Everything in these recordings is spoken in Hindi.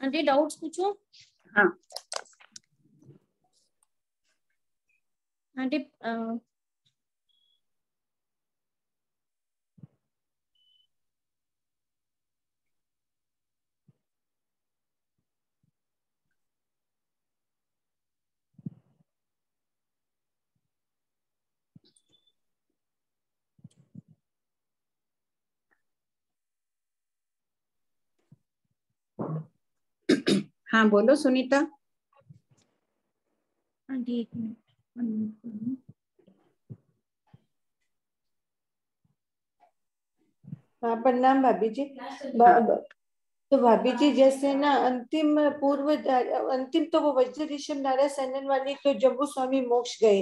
आंटी डाउट्स पूछो। हाँ आंटी हाँ बोलो सुनीता। आंटी एक मिनट। हाँ प्रणाम भाभी जी। तो भाभी जी जैसे ना अंतिम तो वो वज्र ऋषभ नारायण सैनन वाली तो जम्बू स्वामी मोक्ष गए,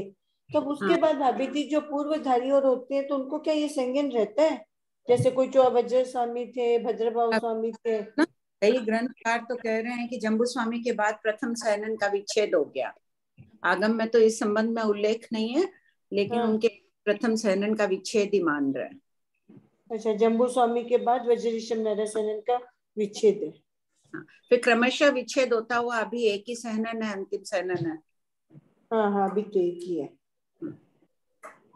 तब उसके बाद भाभी जी जो पूर्वधारी और होते हैं तो उनको क्या ये संज्ञान रहता है? जैसे कोई जो वज्र स्वामी थे, भद्रभाव स्वामी थे ना, कई ग्रंथकार तो कह रहे हैं कि जम्बू स्वामी के बाद प्रथम सैनन का विच्छेद हो गया। आगम में तो इस संबंध में उल्लेख नहीं है, लेकिन उनके प्रथम सैनन का विच्छेद ही मान रहे हैं। अच्छा, जम्बू स्वामी के बाद वज्र ऋषभ नारायण सैनन का विच्छेद है। हाँ, फिर क्रमशः विच्छेद होता हुआ अभी एक ही सैनन है, अंतिम सैनन है। हाँ अभी तो एक ही है।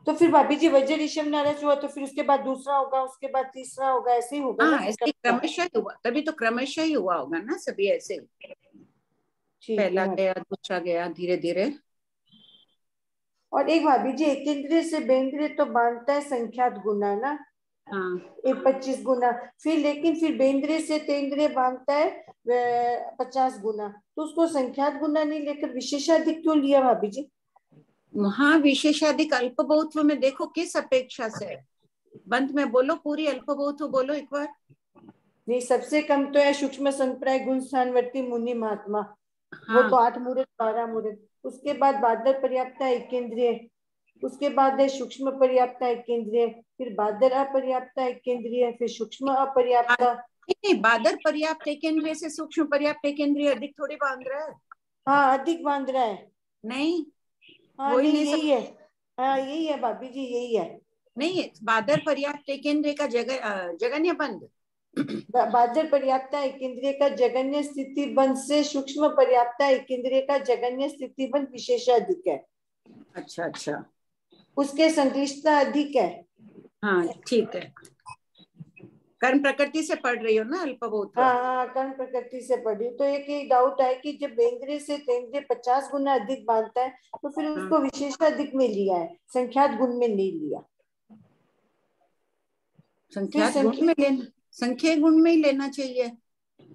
तो फिर भाभी जी वज्र ऋषभ नारायण हुआ तो फिर उसके बाद दूसरा होगा, उसके बाद तीसरा होगा, ऐसे ही होगा ना? ऐसे क्रमशः हुआ, तभी तो क्रमशः ही हुआ होगा ना, सभी ऐसे पहला गया दूसरा गया धीरे धीरे। और एक भाभी जी एकेंद्रिय से बेंद्रिय तो बांधता है संख्यात गुना ना। हाँ 25 गुना, फिर बेंद्रिय से तेंद्रिय बांधता है 50 गुना, तो उसको संख्यात गुना नहीं लेकर विशेषाधिक क्यों लिया भाभी जी? हाँ विशेषाधिक अल्पबहुत्व में देखो किस अपेक्षा से, बंद में बोलो पूरी अल्पबहुत्व बोलो एक बार। नहीं, सबसे कम तो है सूक्ष्म संप्राय गुण स्थानवर्ती मुनि महात्मा। हाँ। वो तो 8 मूर्त 12 मूर्त। उसके बाद बादर पर्याप्ता एकेंद्रिय, उसके बाद है सूक्ष्म पर्याप्ता एकेंद्रिय, फिर बादर अपर्याप्ता एकेंद्रिय, फिर सूक्ष्म अपर्याप्ता। नहीं, बादर पर्याप्त एकेंद्रिय से सूक्ष्म पर्याप्त एकेंद्रिय अधिक थोड़ी बांध रहा है। हाँ अधिक बांध रहा है। नहीं हाँ नहीं यही है, हाँ यही है भाभी जी, यही है। नहीं, बादर पर्याप्त एकेंद्रिय का जगन्य बंध, बादर पर्याप्ता एकेंद्रिय का जगन्य स्थिति बंध से सूक्ष्म पर्याप्ता एकेंद्रिय का जगन्य स्थिति बंध विशेषाधिक है। अच्छा अच्छा, उसके संक्लिष्टता अधिक है। हाँ ठीक है। कर्म प्रकृति से पढ़ रही हो ना अल्पबहुत्व? हाँ कर्म प्रकृति से पढ़ी। तो एक डाउट है कि जब बेंद्रिय से तेंद्रिय 50 गुना अधिक बांधता है तो फिर उसको विशेषाधिक में लिया है, संख्यात गुण में नहीं लिया। संख्यात गुण में लेना, संख्या गुण में ही लेना चाहिए।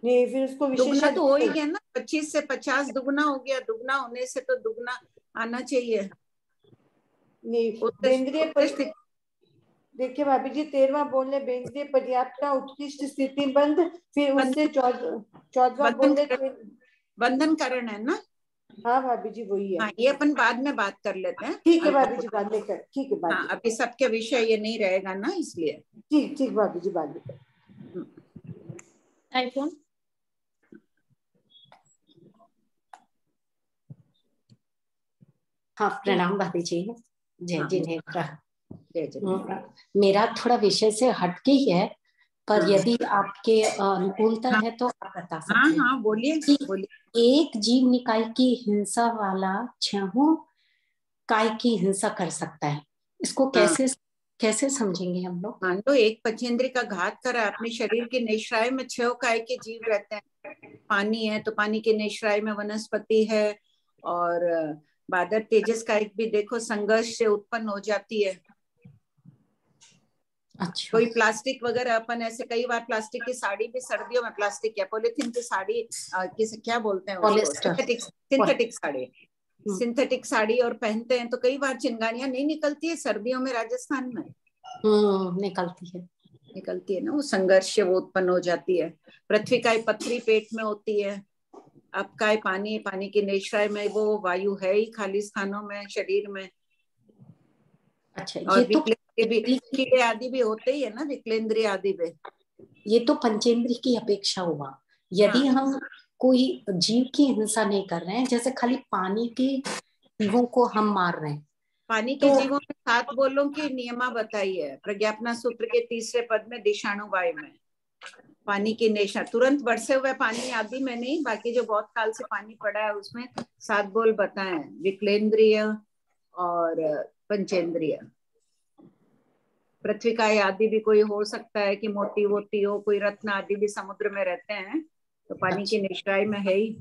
नहीं फिर उसको दुगना तो हो ही गया ना, 25 से 50 दुगना हो गया, दुगना होने से तो दुगना आना चाहिए। नहीं बेंद्रिय देखिए भाभी जी 13वां बोल रहे बेंद्रिय पर्याप्त का उत्कृष्ट स्थिति बंध, फिर उससे 14वां बोल रहे बंधन कारण है ना। हाँ भाभी जी वही है। हाँ ये अपन बाद में बात कर लेते हैं। ठीक है भाभी जी बाद में कर, ठीक है बाद हाँ में। अभी सबके विषय ये नहीं रहेगा ना, इसलिए ठीक ठीक भाभी जी बाद में कर। आईफोन हाँ प्रणाम भाभी जी, जय जिनेन्द्र। मेरा थोड़ा विषय से हटके ही है, पर यदि आपके अनुकूलता है तो आप बता सकते हैं। हाँ बोलिए बोलिए। एक जीव निकाय की हिंसा वाला 6 काय की हिंसा कर सकता है, इसको कैसे समझेंगे हम लोग? मान लो एक पंचेंद्रिय का घात करा, अपने शरीर के निश्राय में 6 काय के जीव रहते हैं। पानी है तो पानी के निश्राय में वनस्पति है, और बादर तेजस का एक भी देखो संघर्ष से उत्पन्न हो जाती है। अच्छा। कोई प्लास्टिक वगैरह, अपन ऐसे कई बार प्लास्टिक की साड़ी भी, सर्दियों में प्लास्टिक या पॉलिथीन की साड़ी क्या बोलते हैं उसको, सिंथेटिक साड़ी और पहनते हैं तो कई बार चिंगारियां नहीं निकलती है सर्दियों में राजस्थान में। निकलती है ना, वो संघर्ष वो उत्पन्न हो जाती है। पृथ्वी का पथरी पेट में होती है, अब का पानी के निश्राय में वो वायु है ही खाली स्थानों में शरीर में। अच्छा, और कीड़े आदि भी होते ही है ना, विकलेंद्रिय आदि भी। ये तो पंचेंद्रिय की अपेक्षा हुआ। यदि हम कोई जीव की हिंसा नहीं कर रहे हैं, जैसे खाली पानी के जीवों को हम मार रहे हैं, पानी के जीवों में 7 बोलों की नियमा बताई है प्रज्ञापना सूत्र के 3रे पद में दिशाणु वायु में। पानी की नेशा, तुरंत बरसे हुए पानी आदि में नहीं, बाकी जो बहुत काल से पानी पड़ा है उसमें 7 बोल बताए, विकलेंद्रिय और पंचेंद्रिय। पृथ्वी का आदि भी कोई हो सकता है कि मोती वोती हो, कोई रत्न आदि भी समुद्र में रहते हैं, तो पानी की निश्राई में है ही।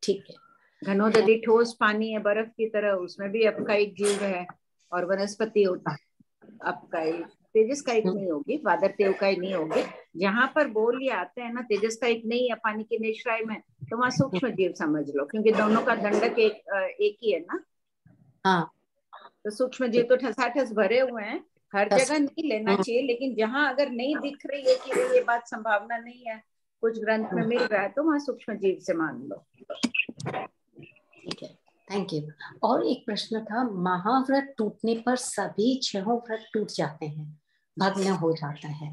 ठीक है। घनोदधि ठोस पानी है बर्फ की तरह, उसमें भी आपका एक जीव है, और वनस्पति आपका एक तेजस का एक नहीं होगी, वादर तेव का ही नहीं होगी। जहां पर बोल ये आते हैं ना तेजस का एक नहीं है पानी की निश्राई में, तो वहां सूक्ष्म जीव समझ लो, क्योंकि दोनों का दंडक एक ही है ना। हाँ, तो सूक्ष्म जीव तो ठसाठस भरे हुए हैं, हर जगह नहीं लेना चाहिए, लेकिन जहां अगर नहीं दिख रही है कि ये बात संभावना नहीं है, कुछ ग्रंथ में मिल रहा है, तो वहां सूक्ष्म जीव से मान लो। ठीक है, थैंक यू। और एक प्रश्न था, महाव्रत टूटने पर सभी 6 व्रत टूट जाते हैं, भग्न हो जाता है,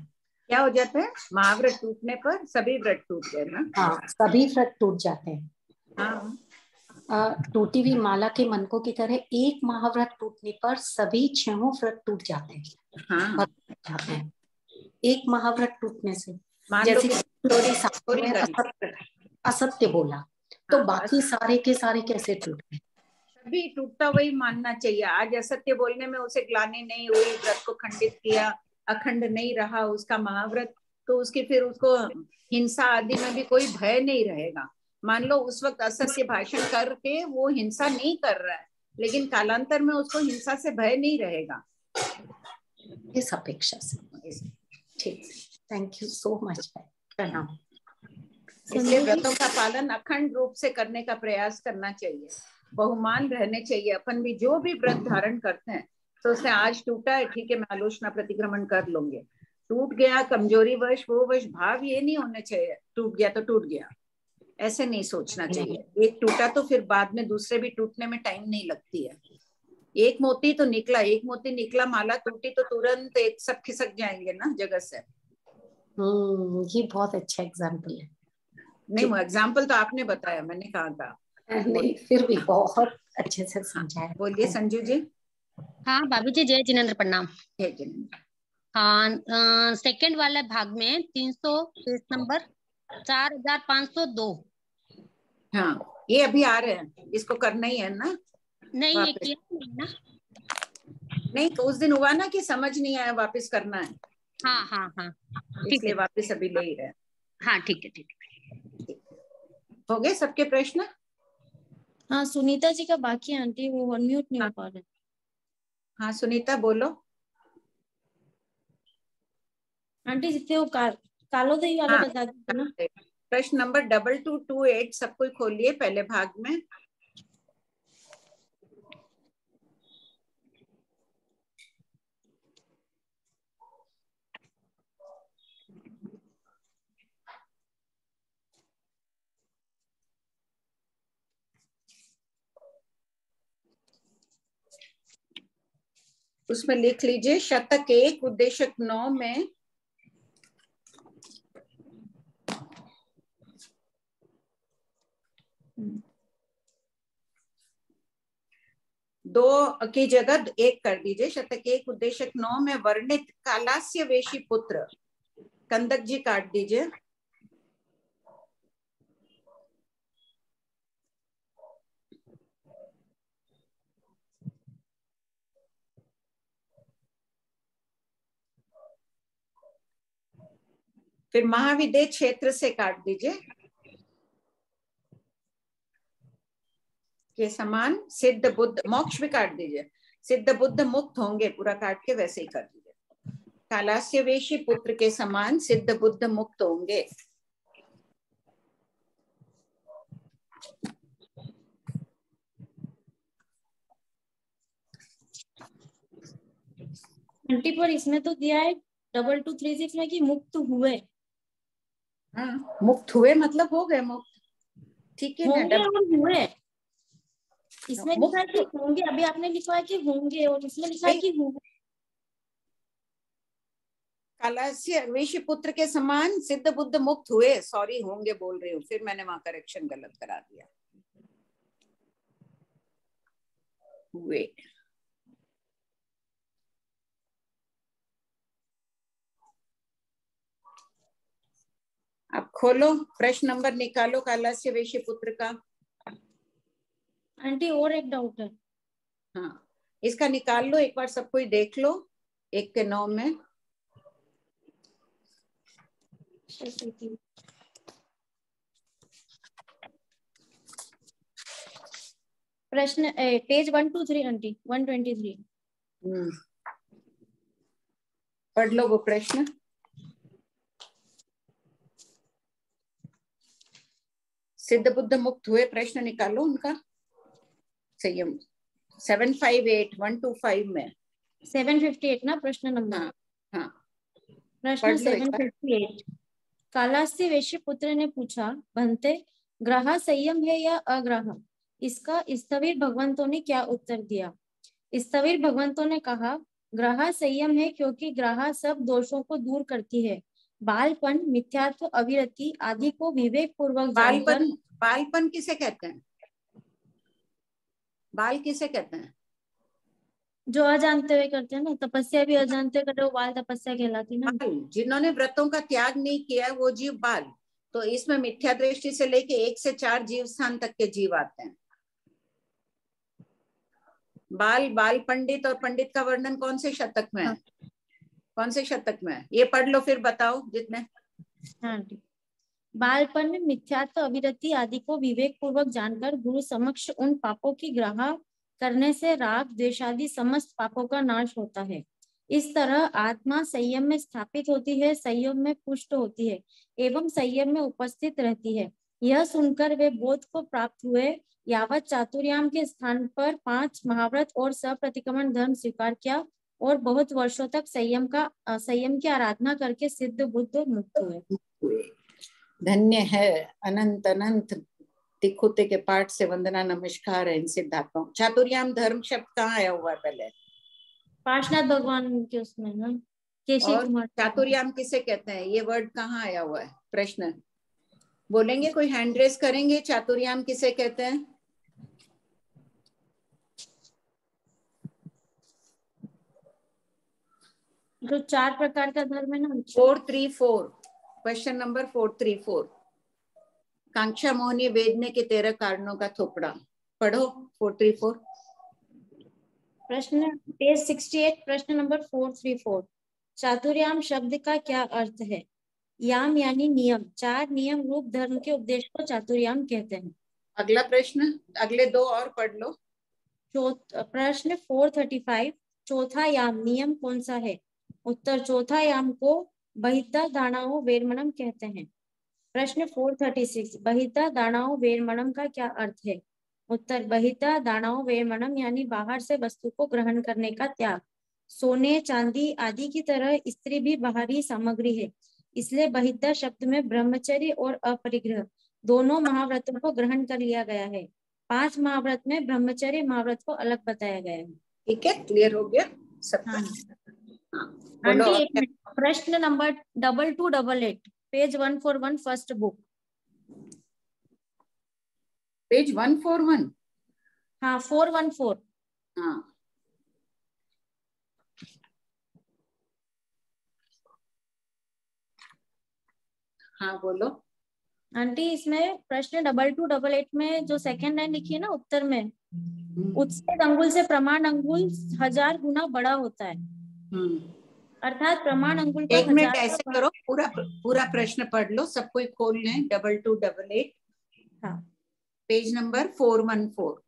क्या हो जाता है? महाव्रत टूटने पर सभी व्रत टूट गए ना? हाँ, सभी व्रत टूट जाते हैं। हाँ, टूटी हुई माला के मनकों की तरह एक महाव्रत टूटने पर सभी 6 व्रत टूट जाते हैं, हाँ, भग्न हो जाते हैं एक महाव्रत टूटने से। मान लो जैसे चोरी सामने कर असत्य बोला, तो बाकी सारे के सारे कैसे टूट गए? भी टूटता वही मानना चाहिए। आज असत्य बोलने में उसे ग्लानि नहीं हुई, व्रत को खंडित किया, अखंड नहीं रहा उसका महाव्रत, तो उसकी फिर उसको हिंसा आदि में भी कोई भय नहीं रहेगा। मान लो उस वक्त असत्य भाषण करके वो हिंसा नहीं कर रहा है, लेकिन कालांतर में उसको हिंसा से भय नहीं रहेगा इस अपेक्षा से। ठीक, थैंक यू सो मच। प्रणाम। इसलिए व्रतों का पालन अखंड रूप से करने का प्रयास करना चाहिए, बहुमान रहने चाहिए। अपन भी जो भी व्रत धारण करते हैं, तो उससे आज टूटा है, ठीक है मैं आलोचना प्रतिक्रमण कर लूंगे, टूट गया कमजोरी वश वो वश, भाव ये नहीं होने चाहिए टूट गया तो टूट गया, ऐसे नहीं सोचना चाहिए। एक टूटा तो फिर बाद में दूसरे भी टूटने में टाइम नहीं लगती है। एक मोती तो निकला, एक मोती निकला, माला टूटी तो तुरंत एक सब खिसक जाएंगे ना जगत से। ये बहुत अच्छा एग्जाम्पल है। नहीं, वो एग्जाम्पल तो आपने बताया, मैंने कहा था नहीं, फिर भी बहुत अच्छे से समझाया। बोलिए संजू जी। हाँ भाभी जी, जय जिनेन्द्र, प्रणाम। जय जिनेन्द्र। हाँ, सेकंड वाले भाग में 300 पेज नंबर 4502। हाँ, ये अभी आ रहे हैं, इसको करना ही है ना? नहीं, ये वापस किया नहीं ना? नहीं, तो उस दिन हुआ ना कि समझ नहीं आया, वापस करना है, हाँ हाँ हाँ, ठीक इसलिए है। वापस अभी ले ही रहे हैं। हाँ ठीक है, ठीक है। हो गए सबके प्रश्न? हाँ, सुनीता जी का बाकी है आंटी, वो अनम्यूट नहीं हो पा रहे। हाँ सुनीता बोलो। आंटी जितने वो कालोदही वाला हाँ, बता दीजिए ना। प्रश्न नंबर 2228 सब कोई खोलिए पहले भाग में। उसमें लिख लीजिए शतक 1 उद्देशक 9 में दो की जगह 1 कर दीजिए। शतक 1 उद्देशक 9 में वर्णित कालास्य वेशी पुत्र कंदक जी काट दीजिए। फिर महाविद्य क्षेत्र से काट दीजिए के समान सिद्ध बुद्ध, मोक्ष भी काट दीजिए, सिद्ध बुद्ध मुक्त होंगे, पूरा काट के वैसे ही कर दीजिए। कालास्य वेशी पुत्र के समान सिद्ध बुद्ध मुक्त होंगे। आंटी पर इसमें तो दिया है 2236 में कि मुक्त हुए। हाँ, मुक्त हुए मतलब हो गए मुक्त, ठीक है ना? होंगे और हुए, इसमें लिखा है कि मुक्त होंगे, अभी आपने लिखा है कि होंगे और इसमें लिखा है कि हुए। कालास्य वेशी पुत्र के समान सिद्ध बुद्ध मुक्त हुए, सॉरी होंगे बोल रही हूँ, फिर मैंने वहां करेक्शन गलत करा दिया, हुए। खोलो, प्रश्न नंबर निकालो कालस्य वैश्य पुत्र का। आंटी और एक डाउट है। हाँ, इसका निकाल लो, एक बार सब कोई देख लो 1 के 9 में। प्रश्न पेज 123 आंटी 123। पढ़ लो वो प्रश्न। सिद्ध बुद्ध मुक्त हुए, प्रश्न निकालो उनका। संयम 758 125 में 758 ना प्रश्न नंबर। हाँ हाँ, प्रश्न 758। कालास्य वैश्य पुत्र ने पूछा, भंते ग्रह संयम है या अग्रह? इसका स्थविर भगवंतों ने क्या उत्तर दिया? स्थविर भगवंतों ने कहा, ग्रह संयम है क्योंकि ग्रह सब दोषों को दूर करती है। बालपन, मिथ्यात्व, अविरति आदि को विवेक पूर्वक जानकर। बालपन किसे कहते हैं? बाल किसे कहते हैं? जो अजानते हुए करते हैं ना, तपस्या भी अजानते कर रहे हो, बाल तपस्या कहलाती ना। जिन्होंने व्रतों का त्याग नहीं किया वो जीव बाल। तो इसमें मिथ्या दृष्टि से लेके 1 से 4 जीव स्थान तक के जीव आते हैं। बाल, बाल पंडित और पंडित का वर्णन कौन से शतक में है? कौन से शतक में है? ये पढ़ लो फिर बताओ जितने। हाँ, बालपन में मिथ्यात्व, अविरति आदि को विवेक पूर्वक जानकर गुरु समक्ष उन पापों की ग्रह करने से राग, द्वेषादि समस्त पापों का नाश होता है। इस तरह आत्मा संयम में स्थापित होती है, संयम में पुष्ट होती है एवं संयम में उपस्थित रहती है। यह सुनकर वे बोध को प्राप्त हुए। यावत चातुर्याम के स्थान पर 5 महाव्रत और सप्रतिक्रमण धर्म स्वीकार किया और बहुत वर्षों तक संयम की आराधना करके सिद्ध बुद्ध मुक्त हुए। धन्य है। अनंत अनंत तिखुते के पाठ से वंदना नमस्कार है इन सिद्धार्थों। चातुर्याम धर्म शब्द कहाँ आया हुआ है पहले? पार्श्वनाथ भगवान के उसमें ना, केशव कुमार। चातुर्याम किसे कहते हैं? ये वर्ड कहाँ आया हुआ है? प्रश्न बोलेंगे, कोई हैंड रेस करेंगे? चातुर्याम किसे कहते हैं? जो 4 प्रकार का धर्म है ना। 434, क्वेश्चन नंबर 434। कांक्षा मोहनी वेदने के 13 कारणों का थोपड़ा। पढ़ो 434। प्रश्न पेज 68, प्रश्न नंबर 434। चातुर्याम शब्द का क्या अर्थ है? याम यानी नियम, 4 नियम रूप धर्म के उपदेश को चातुर्याम कहते हैं। अगला प्रश्न, अगले 2 और पढ़ लो। प्रश्न 435। चौथा याम नियम कौन सा है? उत्तर, चौथा याम को बहिता दानाओ वेरमणम कहते हैं। प्रश्न 436। बहिता दानाओ वेरमणम का क्या अर्थ है? उत्तर, बहिता दानाओ वेरमणम यानी बाहर से वस्तु को ग्रहण करने का त्याग। सोने, चांदी आदि की तरह स्त्री भी बाहरी सामग्री है, इसलिए बहिता शब्द में ब्रह्मचर्य और अपरिग्रह दोनों महाव्रतों को ग्रहण कर लिया गया है। 5 महाव्रत में ब्रह्मचर्य महाव्रत को अलग बताया गया है। ठीक है, क्लियर हो गया सबका? आंटी प्रश्न number 2288, page 141, first book. Page 141? हाँ, 414। हाँ, हाँ बोलो आंटी। इसमें प्रश्न 2288 में जो सेकंड लाइन लिखी है ना उत्तर में, उत्सेद अंगुल से प्रमाण अंगुल 1000 गुना बड़ा होता है। अर्थात प्रमाण अंगुल का 1 मिनट ऐसे करो, पूरा प्रश्न पढ़ लो, सब कोई खोल लें। 2288, हाँ, पेज नंबर 414।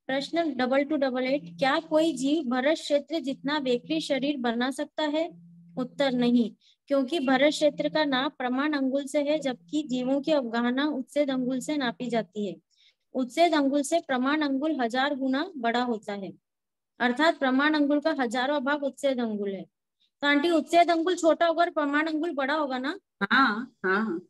प्रश्न 2288। क्या कोई जीव भरत क्षेत्र जितना वेकरी शरीर बना सकता है? उत्तर, नहीं, क्योंकि भरत क्षेत्र का नाप प्रमाण अंगुल से है, जबकि जीवों की अवगाहना उत्सेद अंगुल से नापी जाती है। उत्सेद अंगुल से प्रमाण अंगुल 1000 गुना बड़ा होता है, अर्थात प्रमाण अंगुल का 1000वां भाग उत्सेद अंगुल है। तो आंटी, उत्सेद अंगुल छोटा होगा और प्रमाण अंगुल बड़ा होगा ना? हाँ हाँ।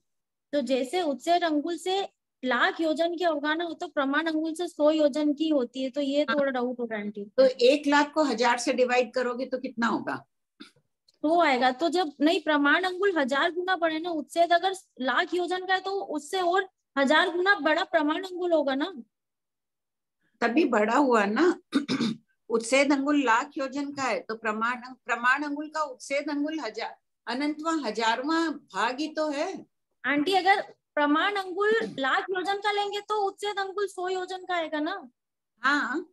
तो जैसे उत्सेद अंगुल से 1,00,000 योजन की अवगाहना हो तो प्रमाण अंगुल से 100 योजन की होती है। तो ये थोड़ा डाउट होगा आंटी। तो 1,00,000 को 1000 से डिवाइड करोगे तो कितना होगा? तो आएगा। तो जब नहीं, प्रमाण अंगुल 1000 गुना बड़े ना, उत्सेद अगर 1,00,000 योजन का है तो उससे और 1000 गुना बड़ा प्रमाण अंगुल होगा ना, तभी बड़ा हुआ ना। उत्सेद अंगुल लाख योजन का है, तो प्रमाण अंगुल का उत्सेद अंगुल अनंतवां हजारवां भाग ही तो है। आंटी अगर प्रमाण अंगुल लाख योजन का लेंगे तो उत्सेद अंगुल 100 योजन का आएगा ना। हाँ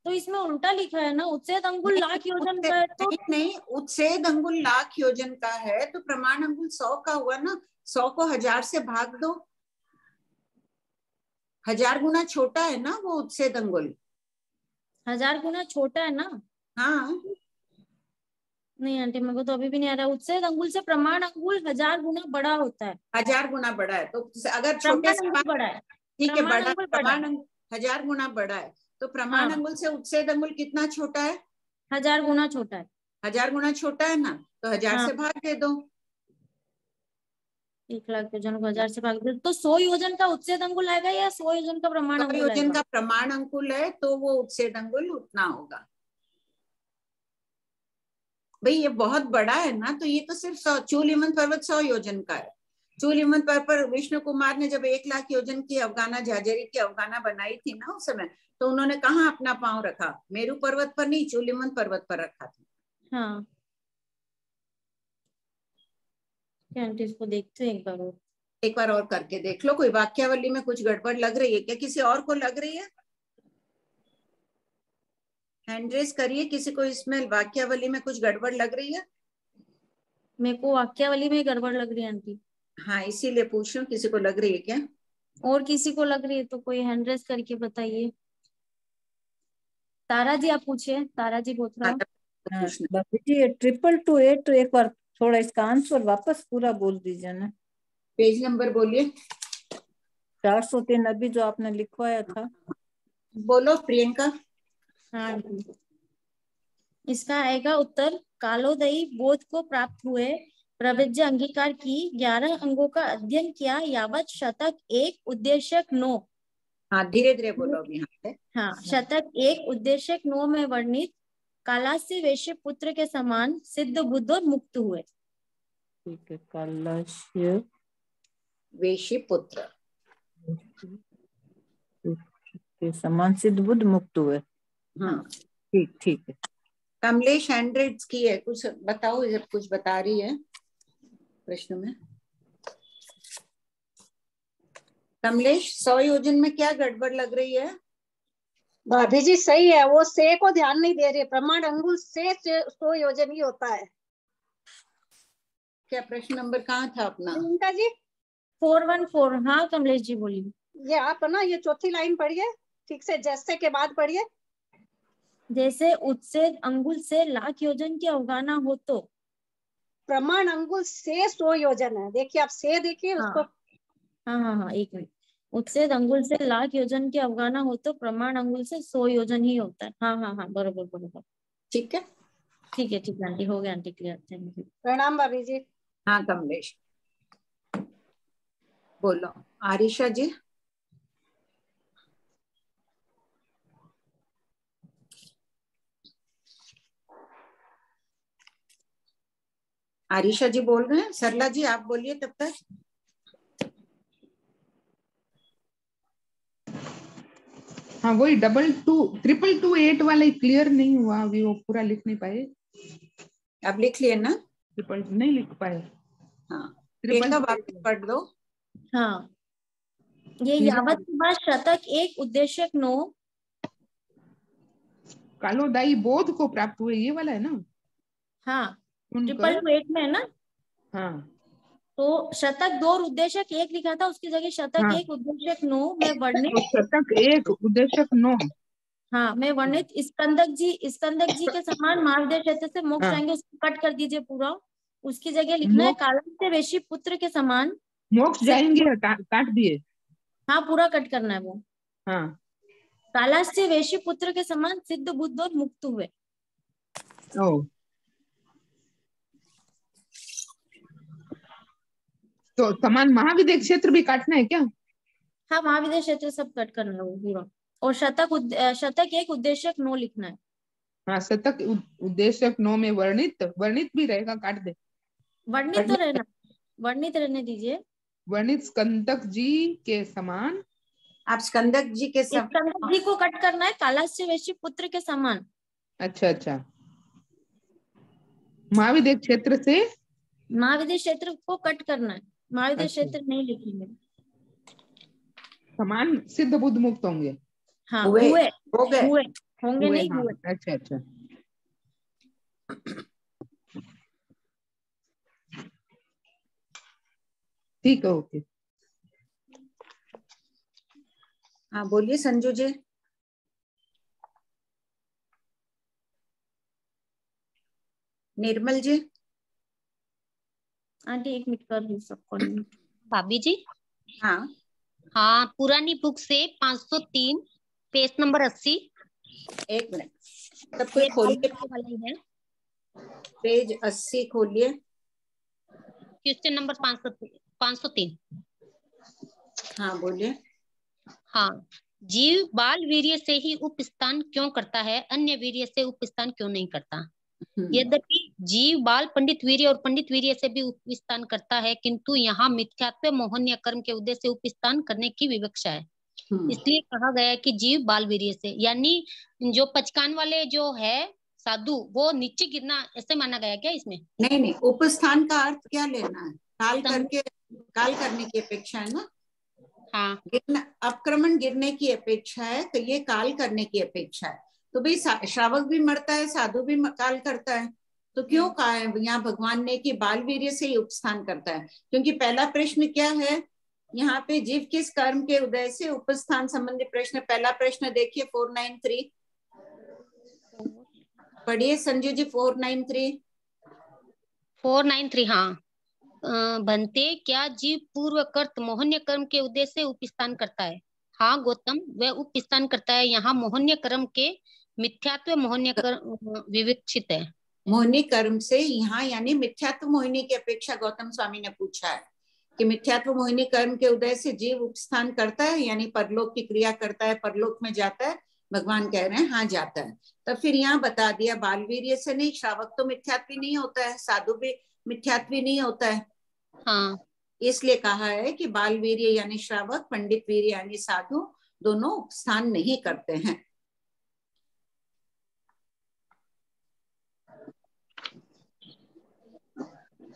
तो इसमें उल्टा लिखा है ना, उत्सेद अंगुल लाख योजन का है तो नहीं, उत्सेद अंगुल लाख योजन का है तो प्रमाण अंगुल 100 का हुआ ना। 100 को 1000 से भाग दो, 1000 गुना छोटा है ना वो उत्सेद अंगुल। 1000 गुना छोटा है ना। हाँ नहीं आंटी मेरे को तो अभी भी नहीं आ रहा। उत्सेद अंगुल से प्रमाण अंगुल 1000 गुना बड़ा होता है। 1000 गुना बड़ा है, तो अगर छोटे से बड़ा है, ठीक है, बड़ा प्रमाण 1000 गुना बड़ा है, तो प्रमाण हाँ। अंगुल से उत्सेद अंगुल कितना छोटा है? 1000 गुना छोटा है। 1000 गुना छोटा है ना, तो 1000 हाँ। से भाग दे दो। 1 लाख योजन को 1000 से भाग दे तो 100 योजन का उत्सेद अंगुल आएगा या 100 योजन का प्रमाण 100 अंगुल योजन आएगा? का प्रमाण अंकुल है तो वो उत्सेद अंगुल उतना होगा। भाई ये बहुत बड़ा है ना, तो ये तो सिर्फ चूलिमन पर्वत 100 योजन का है। चूलिमन पर्वत पर विष्णु कुमार ने जब 1 लाख योजन की अफगाना झाजेरी की अफगाना बनाई थी ना उस समय, तो उन्होंने कहाँ अपना पांव रखा? मेरू पर्वत पर नहीं, चूलिमन पर्वत पर रखा था। हाँ आंटी इसको देखते हैं एक बार और करके देख लो। कोई वाक्यावली में कुछ गड़बड़ लग रही है क्या? किसी और को लग रही है? हैंड रेज करिए, किसी को इसमें वाक्यावली में कुछ गड़बड़ लग रही है? मेरे को वाक्यावली में गड़बड़ लग रही है आंटी। हाँ इसीलिए पूछ रही हूँ, किसी को लग रही है क्या? और किसी को लग रही है तो कोई हैंड रेज करके बताइए। तारा जी आप पूछिए, तारा जी बोल रहा हूँ। जी ये 222 तो एक बार थोड़ा इसका आंसर वापस पूरा बोल दीजिए ना। पेज नंबर बोलिए। 403 अभी जो आपने लिखवाया था। बोलो प्रियंका। हाँ इसका आएगा उत्तर, कालोदयी बोध को प्राप्त हुए प्रविज्य अंगीकार की 11 अंगों का अध्ययन किया यावत शतक एक उद्देश्यक 9। हाँ धीरे धीरे बोलो अभी यहाँ पे। हाँ शतक एक उद्देश्यक 9 में वर्णित कालासी वैश्य पुत्र के समान सिद्ध बुद्ध और मुक्त हुए। ठीक है, कालास्य वैश्य पुत्र के समान सिद्ध बुद्ध मुक्त हुए। हाँ ठीक ठीक है। कमलेश हैंड्रेड्स की है, कुछ बताओ, जब कुछ बता रही है प्रश्न में। कमलेश 100 योजन में क्या गड़बड़ लग रही है? भाभी जी सही है, वो से को ध्यान नहीं दे रहे। प्रमाण अंगुल से 100 योजन ही होता है। क्या प्रश्न नंबर कहाँ था अपना? उनका जी 414। हाँ कमलेश जी बोलिए। ये आप ना ये चौथी लाइन पढ़िए ठीक से, जैसे के बाद पढ़िए। जैसे उत्सेद अंगुल से लाख योजन की अवगाना हो तो प्रमाण अंगुल से 100 योजन है। देखिए आप से देखिए उसको। हाँ 1 मिनट। उत्सेद अंगुल से लाख योजन की अवगाना हो तो प्रमाण अंगुल से 100 योजन ही होता है। हाँ बरोबर। ठीक है ठीक है आंटी, हो गया आंटी, क्लियर। Thank you. प्रणाम भाभी जी। हाँ कमलेश बोलो। आरिशा जी। आरिशा जी बोल रहे हैं, सरला जी आप बोलिए तब तक। हाँ वही 22228 वाला क्लियर नहीं हुआ अभी, वो पूरा लिख नहीं पाए। अब लिख लिए ना? ट्रिपल नहीं लिख पाए। हाँ प्रियंका वापस पढ़ दो। हाँ ये यावत के बाद शतक एक उद्देश्यक 9 कालोदायी बोध को प्राप्त हुए, ये वाला है ना? हाँ 222 में है ना। हाँ तो शतक 2 और उद्देश्यक 1 लिखा था, उसकी जगह शतक 1 उद्देश्यक 9 में वर्णित शतक 1 उद्देश्यक 9। हाँ मैं वर्णित स्कंदक जी के समान महाविद्या क्षेत्र से मोक्ष जाएंगे, उसको कट कर दीजिए पूरा। उसकी जगह लिखना है कालास्य वैश्य पुत्र के समान मोक्ष जाएंगे, काट दिए। हाँ पूरा कट करना है वो। हाँ कालास्य वैश्य पुत्र के समान सिद्ध बुद्ध और मुक्त हुए। तो समान महाविद्या क्षेत्र भी काटना है क्या? हाँ महाविद्या क्षेत्र सब कट करना है वो पूरा। और शतक एक उद्देश्यक 9 लिखना है। हाँ शतक उद्देश्यक 9 में वर्णित भी रहेगा, काट दे। वर्णित तो रहना, वर्णित रहने दीजिए। वर्णित स्कंदक जी के समान। आप स्कंदक जी के स्कंदक जी को कट करना है, कालास्य वैश्य पुत्र के समान। अच्छा अच्छा, महाविद्य क्षेत्र से महाविद्य क्षेत्र को कट करना है, महाविद्य अच्छा। क्षेत्र नहीं लिखेंगे। समान सिद्ध बुद्ध मुक्त होंगे। हाँ हुए, हुए, हो गए, हुए, होंगे नहीं, हाँ, हुए। अच्छा अच्छा, ठीक है, ओके। हाँ बोलिए संजू जी। निर्मल जी। आंटी एक मिनट कर रही सबको। भाभी जी। हाँ हाँ, पुरानी बुक से 503 पेज नंबर 80। एक मिनट, तब कोई ये खोलिए, वाला ही है, पेज 80 खोलिए। Question number 503। हाँ बोलिए। हाँ, जीव बाल वीर्य से ही उपस्थान क्यों करता है, अन्य वीर्य से उपस्थान क्यों नहीं करता। यद्यपि जीव बाल पंडित वीर्य और पंडित वीर्य से भी उपस्थान करता है, किंतु यहाँ मिथ्यात्व मोहन्य कर्म के उद्देश्य से उपस्थान करने की विवक्षा है। इसलिए कहा गया है कि जीव बाल वीर्य से, यानी जो पचकान वाले जो है साधु, वो नीचे गिरना ऐसे माना गया क्या इसमें? नहीं नहीं, उपस्थान का अर्थ क्या लेना है, काल करके, काल करने की अपेक्षा है ना। हाँ, गिरना, अपक्रमण गिरने की अपेक्षा है, तो ये काल करने की अपेक्षा है। तो भाई श्रावक भी मरता है, साधु भी काल करता है, तो क्यों कहा है यहाँ भगवान ने कि बाल वीर्य से ही उपस्थान करता है। क्योंकि पहला प्रश्न क्या है यहाँ पे, जीव किस कर्म के उदय से उपस्थान संबंधी प्रश्न। पहला प्रश्न देखिए 493, पढ़िए संजू जी 493। 493। हाँ, बनते क्या जीव पूर्व कर्त मोहन्य कर्म के उद्देश्य से उपस्थान करता है। हाँ गौतम, वह उपस्थान करता है, यहाँ मोहन्य कर्म के मिथ्यात्व मोहन्य कर्म विवक्षित है। मोहिनी कर्म से यहाँ यानी मिथ्यात्व मोहिनी की अपेक्षा गौतम स्वामी ने पूछा है कि मिथ्यात्व मोहिनी कर्म के उदय से जीव उपस्थान करता है, यानी परलोक की क्रिया करता है, परलोक में जाता है। भगवान कह रहे हैं हाँ जाता है। तब फिर यहाँ बता दिया बालवीर्य से नहीं, श्रावक तो मिथ्यात्वी नहीं होता है, साधु भी मिथ्यात्वी नहीं होता है। हाँ, इसलिए कहा है कि बालवीर्य यानी श्रावक, पंडित वीर्य यानी साधु, दोनों उपस्थान नहीं करते हैं।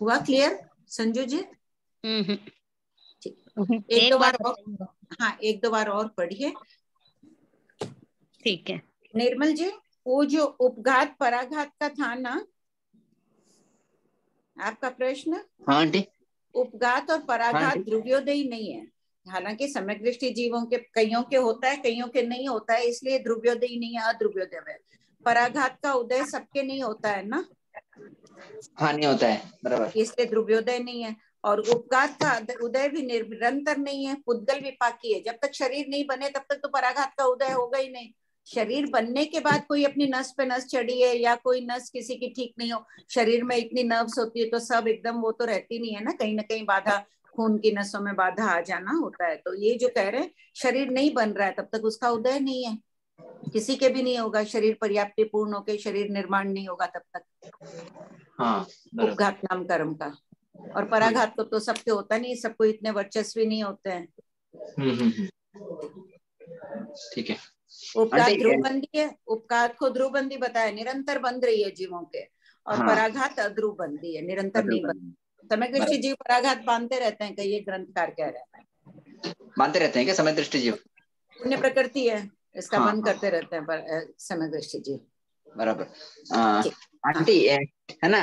हुआ क्लियर संजू जी? ठीक, एक दो बार और, हाँ एक दो बार और पढ़िए। ठीक है निर्मल जी, वो जो उपघात पराघात का था ना आपका प्रश्न। हाँ आंटी। उपघात और पराघात ध्रुव्योदय नहीं है। हालांकि सम्यक दृष्टि जीवों के कईयों के होता है, कईयों के नहीं होता है, इसलिए ध्रुव्योदय नहीं है, अध्रुव्योदय है। पराघात का उदय सबके नहीं होता है ना। हाँ नहीं होता है, बराबर, इसलिए ध्रुव्योदय नहीं है। और उपघात का उदय भी निरंतर नहीं है, पुद्गल विपाकी है। जब तक शरीर नहीं बने तब तक तो पराघात का उदय होगा ही नहीं। शरीर बनने के बाद कोई अपनी नस पे नस चढ़ी है या कोई नस किसी की ठीक नहीं हो, शरीर में इतनी नर्व्स होती है तो सब एकदम वो तो रहती नहीं है ना कहीं बाधा, खून की नसों में बाधा आ जाना होता है। तो ये जो कह रहे हैं शरीर नहीं बन रहा है तब तक उसका उदय नहीं है, किसी के भी नहीं होगा। शरीर पर्याप्ति पूर्ण होकर शरीर निर्माण नहीं होगा तब तक। हाँ, उपघात नाम कर्म का। और पराघात को तो सबके होता नहीं, सबको इतने वर्चस्वी नहीं होते हैं। ठीक है। उपघात ध्रुवबंदी है, उपघात को ध्रुवबंदी बताया, निरंतर बंध रही है जीवों के। और पराघात अध्रुवबंदी है, निरंतर नहीं बंद। समय दृष्टि जीव पराघात बांधते रहते हैं, कई ग्रंथकार कह रहे हैं। बांधते रहते हैं क्या समय दृष्टि जीव? पुण्य प्रकृति है, इसका बंद करते रहते हैं समय दृष्टि जीव। बराबर। आंटी है ना,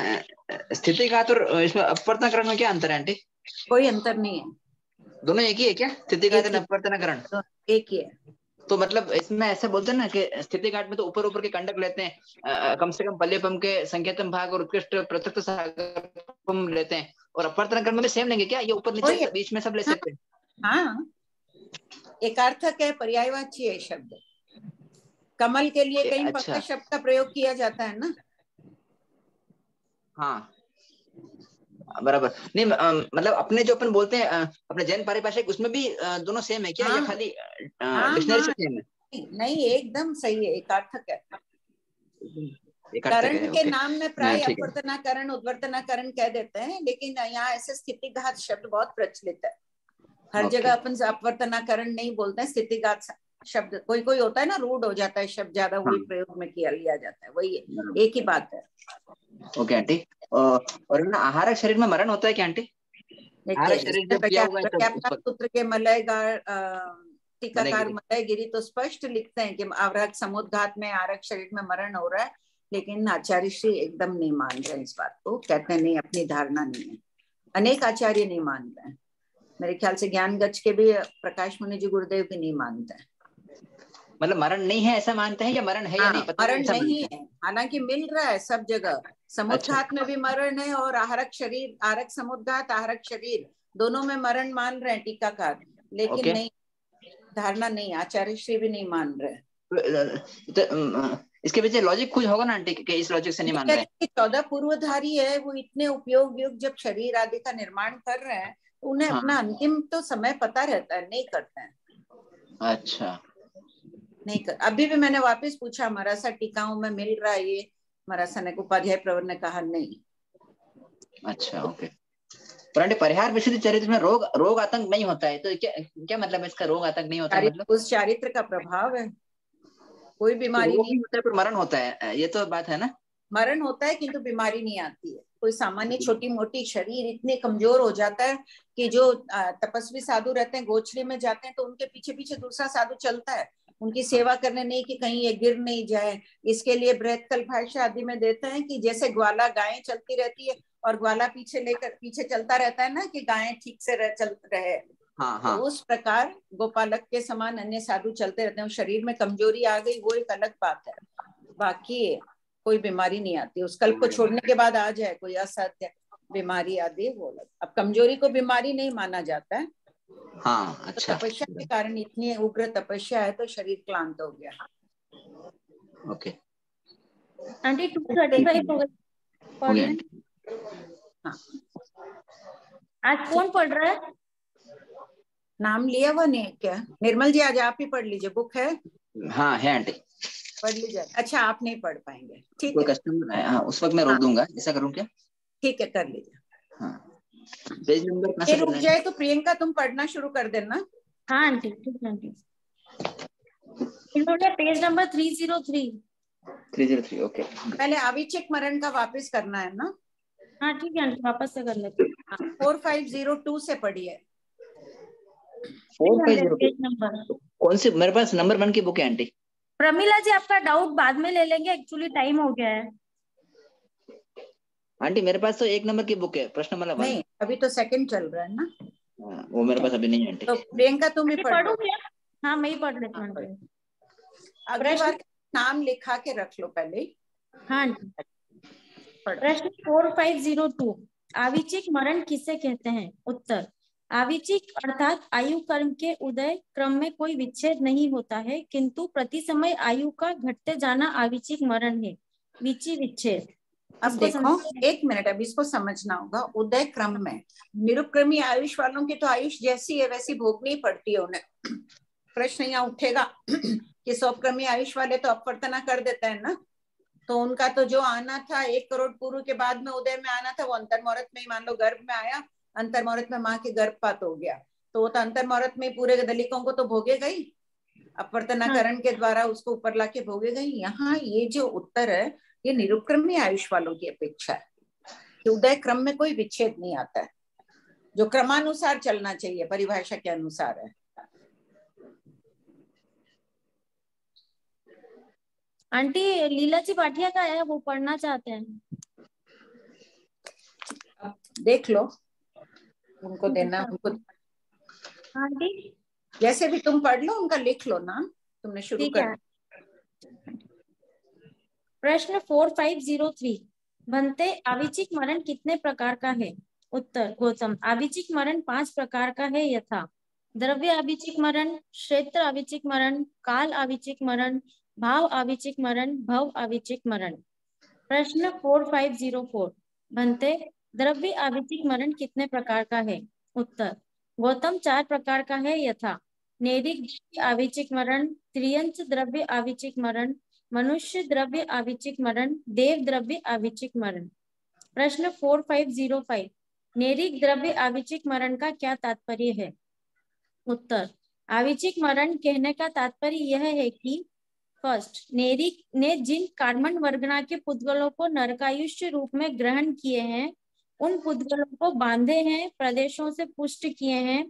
स्थिति घात और इसमें अपवर्तनकरण में क्या अंतर है आंटी? कोई अंतर नहीं है, दोनों एक ही है क्या? स्थिति घात और अपवर्तनकरण एक ही है। तो मतलब इसमें ऐसे बोलते हैं ना कि स्थिति घाट में तो ऊपर ऊपर के कंडक लेते हैं, कम से कम पल्लेपम के संकेतम भाग और उत्कृष्ट प्रत्यक्ष सागरपम लेते हैं, और अपवर्तनकरण में भी सेम लेंगे क्या? ये ऊपर नीचे बीच में सब ले सकते हैं? हाँ, एकार्थक है, पर्यायवाची है शब्द। कमल के लिए कहीं पक्का शब्द का प्रयोग किया जाता है ना। हाँ बराबर। नहीं मतलब अपने जो अपन बोलते हैं अपने जैन पारिभाषिक, उसमें भी दोनों सेम है क्या? या खाली डिक्शनरी से सेम है? नहीं, एकदम सही है, एकार्थक है। करण के नाम में प्राय अपवर्तनाकरण उद्वर्तनाकरण कह देते हैं, लेकिन यहाँ ऐसे स्थितिघात शब्द बहुत प्रचलित है। हर जगह अपन अपवर्तनाकरण नहीं बोलते हैं, स्थितिघात शब्द, कोई कोई होता है ना रूड हो जाता है शब्द ज्यादा, वही प्रयोग में किया लिया जाता है, वही है, एक ही बात है। Okay aunty. और ना आहारक शरीर में मरण होता है क्या आंटी? आहारक शरीर जब किया हुआ है तो सूत्र के मलयगार टीकाकार मलयगिरी तो स्पष्ट लिखते हैं कि आहारक समुद्घात में आहारक शरीर में मरण हो रहा है, लेकिन आचार्य श्री एकदम नहीं मान रहे इस बात को, कहते हैं नहीं, अपनी धारणा नहीं है। अनेक आचार्य नहीं मान रहे हैं, मेरे ख्याल से ज्ञान गच्छ के भी प्रकाश मुनि जी गुरुदेव भी नहीं मानते हैं। मतलब मरण नहीं है ऐसा मानते हैं या मरण है या नहीं पता? मरण नहीं है, हालांकि मिल रहा है सब जगह, समुद्घात में भी मरण है और आहारक शरीर, आहारक समुद्घात आहारक शरीर दोनों में मरण मान रहे हैं टीकाकार, लेकिन नहीं, धारणा नहीं, आचार्य श्री भी नहीं मान रहे। इसके पीछे लॉजिक कुछ होगा ना आंटी कि इस लॉजिक से नहीं मान रहे? 14 पूर्वधारी है, वो इतने उपयोग युग जब शरीर आदि का निर्माण कर रहे हैं तो उन्हें अपना अंतिम तो समय पता रहता है, नहीं करते हैं। अच्छा, नहीं कर, अभी भी मैंने वापस पूछा मरासा टीकाओं में मिल रहा है ये, मरासा ने उपाध्याय प्रवर ने कहा नहीं। अच्छा ओके। परंतु परिहार विशुद्धि चरित्र में रोग आतंक नहीं होता है, तो क्या मतलब है इसका, रोग आतंक नहीं होता है मतलब? उस चारित्र का प्रभाव है, कोई बीमारी नहीं होता है पर मरण होता है, ये तो बात है ना। मरण होता है किंतु बीमारी नहीं आती है। कोई सामान्य छोटी मोटी शरीर इतने कमजोर हो जाता है कि जो तपस्वी साधु रहते हैं गोचरी में जाते हैं तो उनके पीछे पीछे दूसरा साधु चलता है उनकी सेवा करने, नहीं कि कहीं ये गिर नहीं जाए। इसके लिए बृहत्कल भाष्य आदि में देते हैं कि जैसे ग्वाला गायें चलती रहती है और ग्वाला पीछे चलता रहता है ना कि गायें ठीक से चल रहे, तो उस प्रकार गोपालक के समान अन्य साधु चलते रहते हैं। शरीर में कमजोरी आ गई वो एक अलग बात है, बाकी कोई बीमारी नहीं आती। उस कल्प को छोड़ने के बाद आ जाए कोई असत्य बीमारी आदि वो अलग। अब कमजोरी को बीमारी नहीं माना जाता है। हाँ, अच्छा। तो तपस्या के कारण इतनी उग्र तपस्या है तो शरीर क्लांत हो गया। ओके आंटी 235 हो गई। हाँ, आज कौन पढ़ रहा है? नाम लिया वो नहीं क्या? निर्मल जी आज आप ही पढ़ लीजिए, बुक है? हाँ है आंटी, पढ़ लीजिए। अच्छा आप नहीं पढ़ पाएंगे, ठीक है। कस्टमर है, हाँ, उस वक्त मैं रोक दूंगा, ऐसा करूँ क्या? ठीक है, कर लीजिए। हाँ, पेज नंबर ये रुक जाए तो प्रियंका तुम पढ़ना शुरू कर देना। हाँ आंटी, ठीक है आंटी। इन्होंने पेज नंबर 303 ओके। पहले अविचिक मरण का वापस करना है ना? हाँ ठीक है आंटी, वापस से कर लेते। 4502 से पढ़िए। 4502 नंबर कौन सी? मेरे पास नंबर 1 की बुक है आंटी। प्रमिला जी आपका डाउट बाद में ले लेंगे, एक्चुअली टाइम हो गया है। आंटी मेरे पास तो 1 नंबर की बुक है, प्रश्न नंबर 1। नहीं, अभी तो सेकंड चल रहा है ना। वो मेरे पास अभी नहीं है आंटी। तो प्रियंका तुम ही पढ़ो क्या? हाँ मैं ही पढ़ लेती हूँ। अगली बार नाम लिखा के रख लो पहले। हाँ प्रश्न 4502 आविचिक मरण किसे कहते हैं? उत्तर, आविचिक अर्थात आयु कर्म के उदय क्रम में कोई विच्छेद नहीं होता है, किंतु प्रति समय आयु का घटते जाना आविचिक मरण है। विचि विच्छेद। अब देखो एक मिनट, अब इसको समझना होगा। उदय क्रम में निरुपक्रमी आयुष वालों की तो आयुष जैसी है वैसी भोगनी पड़ती है उन्हें। प्रश्न यहाँ उठेगा कि स्वक्रमी आयुष वाले तो अपवर्तना कर देते हैं ना, तो उनका तो जो आना था 1 करोड़ पूर्व के बाद में उदय में आना था वो अंतर्मुहूर्त में ही, मान लो गर्भ में आया, अंतर्मुहूर्त में माँ के गर्भपात हो गया, तो वो तो अंतर्मुहूर्त में पूरे दलिकों को तो भोगेगा ही, अपवर्तनाकरण के द्वारा उसको ऊपर लाके भोगेगा ही। यहाँ ये जो उत्तर है ये निरुपक्रमी आयुष वालों की अपेक्षा है कि उदय क्रम में कोई विच्छेद नहीं आता है, जो क्रमानुसार चलना चाहिए, परिभाषा के अनुसार है। आंटी लीला जी पाटिया का है, वो पढ़ना चाहते हैं। देख लो, उनको देना, उनको आंटी जैसे भी तुम पढ़ लो, उनका लिख लो नाम, तुमने शुरू कर। प्रश्न 4503 बनते आविचिक मरण कितने प्रकार का है? उत्तर, गौतम, आविचिक मरण 5 प्रकार का है, यथा द्रव्य आविचिक मरण, क्षेत्र आविचिक मरण, काल आविचिक मरण, भाव आविचिक मरण, भव आविचिक मरण। प्रश्न 4504 बनते द्रव्य आविचिक मरण कितने प्रकार का है? उत्तर, गौतम 4 प्रकार का है, यथा नैरिक आविचिक मरण, त्रियंच द्रव्य आविचिक मरण, मनुष्य द्रव्य आविचिक मरण, देव द्रव्य आविचिक मरण। प्रश्न 4505 नैरिक द्रव्य आविचिक मरण का क्या तात्पर्य है? उत्तर, आविचिक मरण कहने का तात्पर्य यह है कि फर्स्ट, नेरिक ने जिन कार्बन वर्गना के पुद्गलों को नरकायुष्य रूप में ग्रहण किए हैं, उन पुद्गलों को बांधे हैं, प्रदेशों से पुष्ट किए हैं,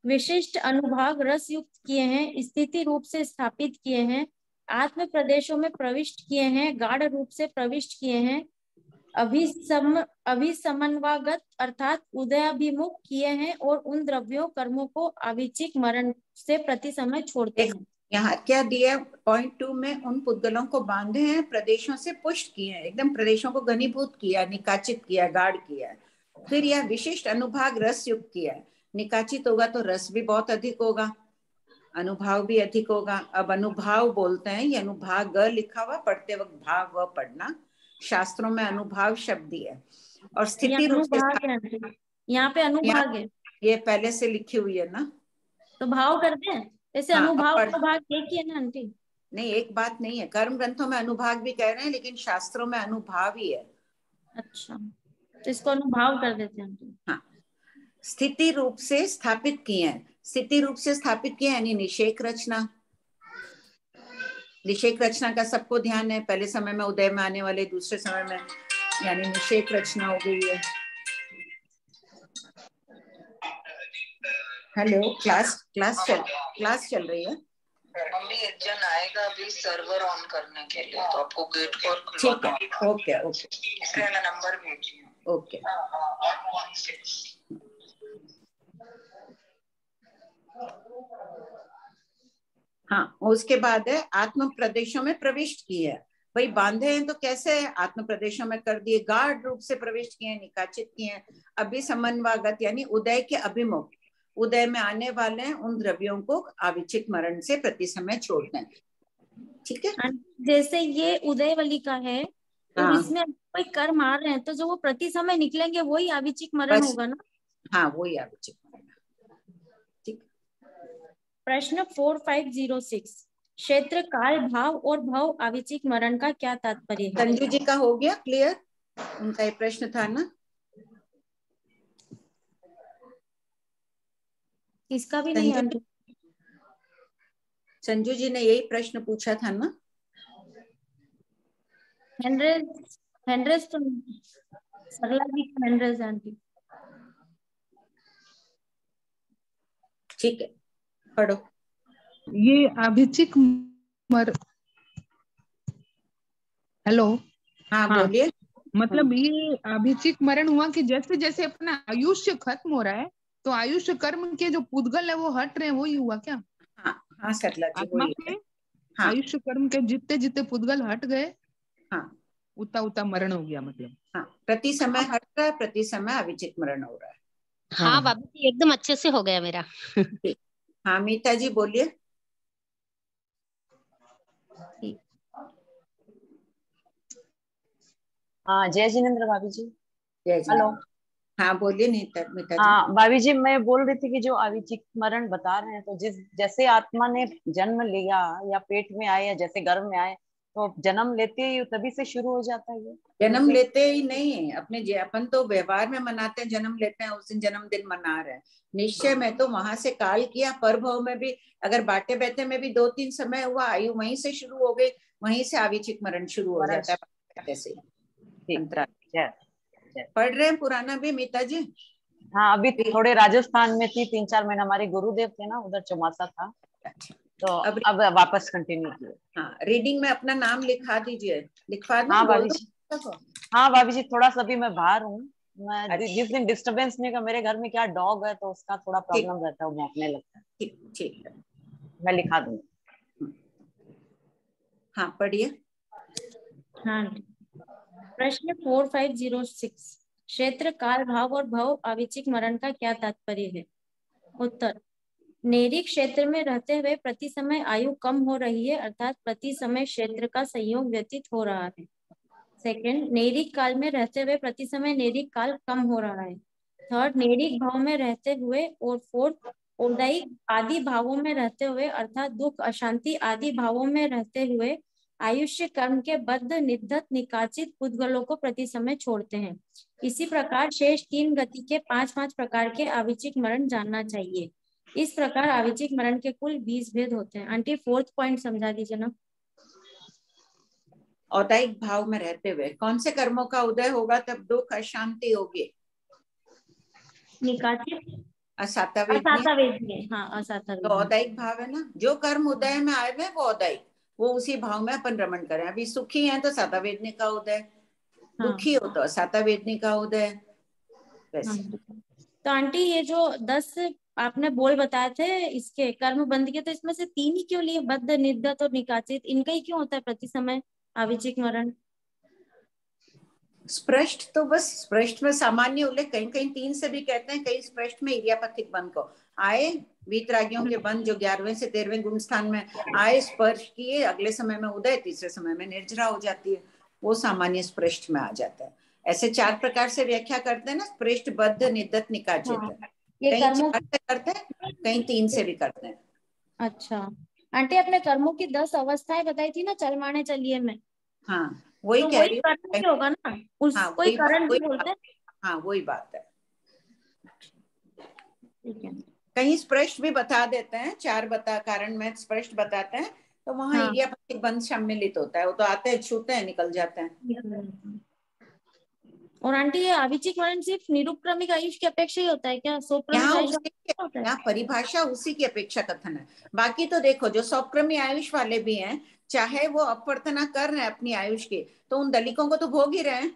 विशिष्ट अनुभाग रस युक्त किए हैं, स्थिति रूप से स्थापित किए हैं, आत्म प्रदेशों में प्रविष्ट किए हैं, गाढ़ रूप से प्रविष्ट किए हैं, अभिसमन्वागत अर्थात उदयाभिमुख किए हैं, और उन द्रव्यों कर्मों को आविचिक मरण से प्रति समय छोड़ते हैं। यहाँ क्या दिया पॉइंट 2 में, उन पुद्गलों को बांधे हैं, प्रदेशों से पुष्ट किए हैं, एकदम प्रदेशों को घनीभूत किया, निकाचित किया, गाढ़ किया। फिर यह विशिष्ट अनुभाग रस युक्त किया। निकाचित होगा तो रस भी बहुत अधिक होगा, अनुभाव भी अधिक होगा। अब अनुभाव बोलते हैं, ये अनुभाग लिखा हुआ, पढ़ते वक्त भाव व पढ़ना, शास्त्रों में अनुभाव शब्द है। और स्थिति रूप से यहाँ पे अनुभाग है, ये पहले से लिखी हुई है ना, तो भाव करते हैं जैसे। हाँ, अनुभाव अनुभाग एक ही है ना आंटी? नहीं, एक बात नहीं है, कर्म ग्रंथों में अनुभाग भी कह रहे हैं, लेकिन शास्त्रों में अनुभाव ही है। अच्छा, तो इसको अनुभाव कर देते हैं। हाँ, स्थिति रूप से स्थापित किए हैं। स्थिति रूप से स्थापित किए यानी निषेक रचना। निषेक रचना का सबको ध्यान है, पहले समय में उदय में आने वाले, दूसरे समय में यानी निषेक रचना हो गई है। हेलो, क्लास चल रही है। मम्मी एक जन आएगा अभी सर्वर ऑन करने के लिए, तो आपको गेट पर ठीक है, ओके, इसलिए मैं नंबर भेजी हूँ। ओके। हाँ, उसके बाद है आत्म प्रदेशों में प्रविष्ट किए है। भाई बांधे हैं तो कैसे आत्म प्रदेशों में कर दिए, गाढ़ रूप से प्रविष्ट किए, निकाचित किए। अभिसमन्वागत यानी उदय के अभिमुख, उदय में आने वाले हैं, उन द्रव्यों को आविचिक मरण से प्रति समय छोड़ते हैं। ठीक है, जैसे ये उदयवली का है, तो इसमें कोई कर्म आ रहे हैं, तो जो वो प्रति समय निकलेंगे वही आविचिक मरण होगा ना? हाँ, वही आविचिक मरण। ठीक। प्रश्न 4506, क्षेत्र, काल, भाव और भव आविचिक मरण का क्या तात्पर्य है? संजू जी का हो गया क्लियर? उनका ये प्रश्न था ना? इसका भी नहीं आंटी। संजू जी ने यही प्रश्न पूछा था ना? हैंड्रेस तो सरला जी का हैंड्रेस आंटी। ठीक है, पढ़ो। ये आविचिक हेलो, हाँ बोलिए। मतलब ये आभिचिक मरण हुआ कि जैसे जैसे अपना आयुष्य खत्म हो रहा है, तो आयुष्य कर्म के जो पुद्गल है वो हट रहे हैं, वही हुआ क्या? हाँ सरला जी, आत्मा के आयुष्य कर्म के जितने जितने पुद्गल हट गए, उतना उतना मरण हो गया। मतलब प्रति समय हट रहा है, प्रति समय आविचिक मरण हो रहा है। हाँ बाबू जी, एकदम अच्छे से हो गया मेरा। हाँ मीता जी बोलिए। हाँ, जय जिनेन्द्र भाभी जी। हेलो, हाँ बोलिए मीता जी। हाँ भाभी जी, मैं बोल रही थी कि जो आविचिक मरण बता रहे हैं, तो जैसे आत्मा ने जन्म लिया या पेट में आए या जैसे गर्भ में आए, तो जन्म लेते ही तभी से शुरू हो जाता है? जन्म लेते ही नहीं, अपन तो व्यवहार में मनाते हैं, जन्म लेते हैं उस दिन जन्मदिन मना रहे हैं। निश्चय में तो वहां से काल किया, परभव में भी अगर बाटे बैठे में भी 2-3 समय हुआ, आयु वहीं से शुरू हो गई, वहीं से आविचिक मरण शुरू हो जाता है। ऐसे पढ़ रहे हैं पुराना भी मीता जी? हाँ, अभी थोड़े राजस्थान में थी, 3-4 महीने, हमारे गुरुदेव थे ना, उधर चौमासा था, तो अब वापस कंटिन्यू किया। हाँ, रीडिंग में अपना नाम लिखा दीजिए। लिखवा दो? हाँ भाभी जी, हाँ भाभी जी, थोड़ा सा भी मैं बाहर हूँ, मैं जिस दिन डिस्टर्बेंस नहीं का, मेरे घर में क्या डॉग है, तो उसका थोड़ा प्रॉब्लम रहता है, वो भौंकने लगता है। ठीक है, मैं लिखा दूंगी। हाँ पढ़िए। हाँ, प्रश्न 4506, क्षेत्र, काल, भाव और भव आविचिक मरण का क्या तात्पर्य है? उत्तर, नेरी क्षेत्र में रहते हुए प्रति समय आयु कम हो रही है, अर्थात प्रति समय क्षेत्र का संयोग व्यतीत हो रहा है। सेकंड, नेरी काल में रहते हुए प्रति समय नेरी काल कम हो रहा है। थर्ड, नेरी भाव में रहते हुए, और फोर्थ, ओदाई आदि भावों में रहते हुए, अर्थात दुख, अशांति आदि भावों में रहते हुए आयुष्य कर्म के बद्ध, निधत, निकाचित पुद्गलों को प्रति समय छोड़ते हैं। इसी प्रकार शेष 3 गति के 5-5 प्रकार के आविचिक मरण जानना चाहिए। इस प्रकार आविचिक मरण के कुल 20 भेद होते हैं। आंटी 4th पॉइंट समझा दीजिए ना। औदायिक भाव में रहते हुए कौन से कर्मों का उदय होगा तब दुख अशांति होगी? निकाचित असातावेदनीय। हाँ तो असातावेदनीय। औदायिक भाव है ना, जो कर्म उदय में आए हुए वो औदायिक, वो उसी भाव में अपन रमण करें। अभी सुखी है तो सातावेदनी का उदय, दुखी हो तो असातावेदनी का उदय, वैसे। तो आंटी ये जो 10 आपने बोल बताए थे इसके कर्म बंध के, तो इसमें से 3 ही क्यों लिए? बद्ध, निर्गत और निकाचित, इनका ही क्यों होता है प्रति समय आविचिक मरण? स्पृष्ट तो बस स्पृष्ट में सामान्य उल्लेख, कहीं कहीं 3 से भी कहते हैं, कहीं स्पृष्ट में इडियापैथिक बंध को आए, वीतरागियों के बंध जो 11वें से 13वें गुण स्थान में आए, स्पर्श किए, अगले समय में उदय, तीसरे समय में निर्जरा हो जाती है, वो सामान्य स्पृष्ट में आ जाता है। ऐसे 4 प्रकार से व्याख्या करते हैं ना, स्पृष्ट, बद्ध, निदत, निकाचित। कहीं 4 से करते हैं, कहीं 3 से भी करते हैं। अच्छा आंटी, आपने कर्मों की 10 अवस्थाएं बताई थी ना, चल माने चलिए में। हाँ वही तो कह रही कर्म ही होगा ना, उसको ही कारण भी बोलते हैं। हाँ वही बात है। ठीक है। कहीं स्पष्ट भी बता देते हैं, 4 कारण में स्पष्ट बताते हैं, तो वहाँ इडियापैथिक बंध सम्मिलित होता है, वो तो आते हैं, छूते हैं, निकल जाते हैं। और आंटी ये आविचिक मरण सिर्फ निरुपक्रमिक आयुष की अपेक्षा ही होता है क्या? यहाँ परिभाषा उसी की अपेक्षा कथन है। बाकी तो देखो जो सौक्रमी आयुष वाले भी हैं, चाहे वो अपवर्तना कर रहे हैं अपनी आयुष की, तो उन दलिकों को तो भोग ही रहे हैं।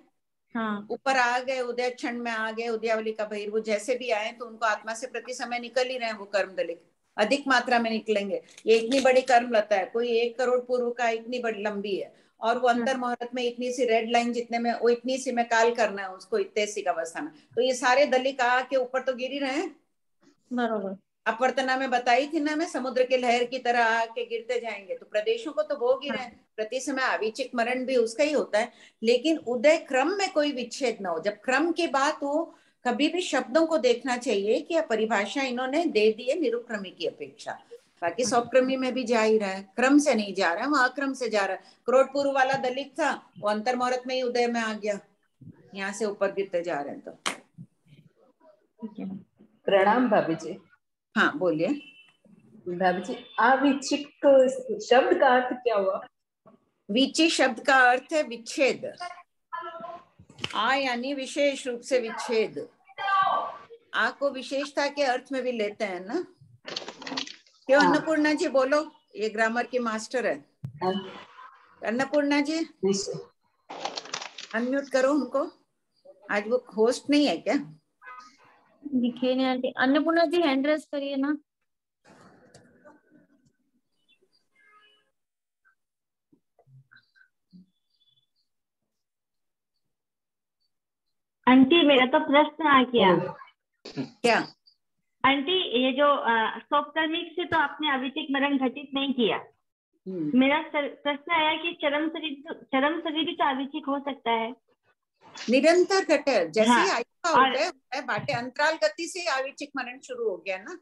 हाँ। ऊपर आ गए, उदय क्षण में आ गए, उद्यावली का भैर, वो जैसे भी आए तो उनको आत्मा से प्रति समय निकल ही रहे हैं, वो कर्म दलिक अधिक मात्रा में निकलेंगे। ये इतनी बड़ी कर्म लता है, कोई 1 करोड़ पूर्व का इतनी बड़ी लंबी है, और वो अंतर मुहूर्त में इतनी सी रेड लाइन जितने में, वो इतनी सी में काल करना है उसको, इतने सी अवस्था में, तो ये सारे दलिक आके ऊपर तो गिर ही रहे हैं। बरोबर। अपवर्तना में बताई थी ना मैं, समुद्र के लहर की तरह आके गिरते जाएंगे, तो प्रदेशों को तो भोग ही रहे हैं। प्रति समय आविचिक मरण भी उसका ही होता है, लेकिन उदय क्रम में कोई विच्छेद ना हो। जब क्रम की बात हो, कभी भी शब्दों को देखना चाहिए कि परिभाषा इन्होंने दे दी है निरुक्रमी की अपेक्षा। बाकी सौक्रमी में भी जा ही रहा है, क्रम से नहीं जा रहा है, वहां अक्रम से जा रहा है। करोड़ पूर्व वाला दलित था, वो अंतर मुहूर्त में ही उदय में आ गया, यहाँ से ऊपर गिरते जा रहे हैं। तो प्रणाम भाभी जी। हाँ बोलिए भाभी जी, आविचिक शब्द का अर्थ क्या हुआ? विचि शब्द का अर्थ है विच्छेद। आ यानी विशेष रूप से विच्छेद। आ को विशेषता के अर्थ में भी लेते हैं ना। क्यों अन्नपूर्णा जी बोलो, ये ग्रामर की मास्टर है। अन्नपूर्णा जी अनम्यूट करो उनको, आज वो होस्ट नहीं है क्या? दिखे नहीं आती। अन्नपूर्णा जी हैंड रेस करिए ना। आंटी मेरा तो प्रश्न आ गया। क्या आंटी, ये जो सौपकर्मिक से तो आपने अविचिक मरण घटित नहीं किया। मेरा प्रश्न आया कि चरम शरीर तो अविचिक हो सकता है? निरंतर घटे, जैसे आयु का उदय होता है, बाटे अंतराल गति से आविचिक मरण शुरू हो गया ना।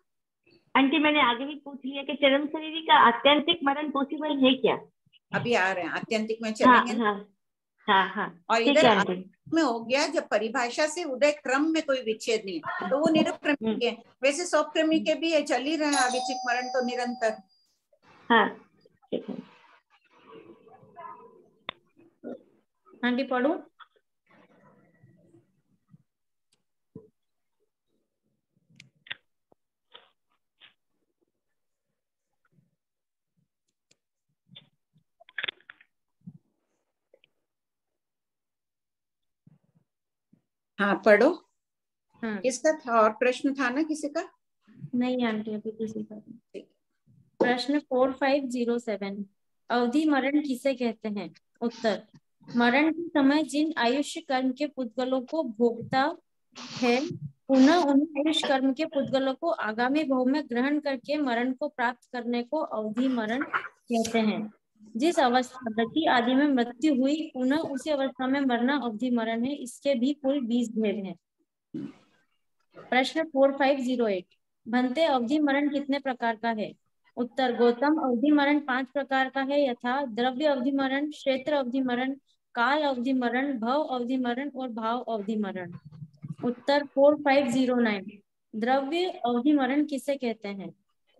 आंटी मैंने आगे भी पूछ लिया कि चरम शरीर का आत्यंतिक मरण पॉसिबल है क्या? अभी आ रहे हैं, आत्यंतिक में चलेंगे। हाँ। और इधर में हो गया जब परिभाषा से उदय क्रम में कोई विच्छेद नहीं है, तो वो निरुपक्रमिक है। वैसे सौपक्रमी के भी चल ही रहे हैं आविचिक मरण तो निरंतर। हाँ आंटी पढ़ू। हाँ पढ़ो। किसका था और प्रश्न था ना किसी का? नहीं आंटी अभी किसी का नहीं। प्रश्न 4507 अवधि मरण किसे कहते हैं? उत्तर, मरण के समय जिन आयुष्य कर्म के पुद्गलों को भोगता है, पुनः उन आयुष कर्म के पुद्गलों को आगामी भव में ग्रहण करके मरण को प्राप्त करने को अवधि मरण कहते हैं। जिस अवस्था गति आदि में मृत्यु हुई, पुनः उसी अवस्था में मरना अवधि मरण है। इसके भी कुल 20 भेद हैं। प्रश्न 4508 भंते अवधि मरण कितने प्रकार का है? उत्तर, गौतम अवधि मरण 5 प्रकार का है, यथा द्रव्य अवधि मरण, क्षेत्र अवधि मरण, काल अवधि मरण, भव अवधि मरण और भाव अवधि मरण। उत्तर 4509 द्रव्य अवधि मरण किसे कहते हैं?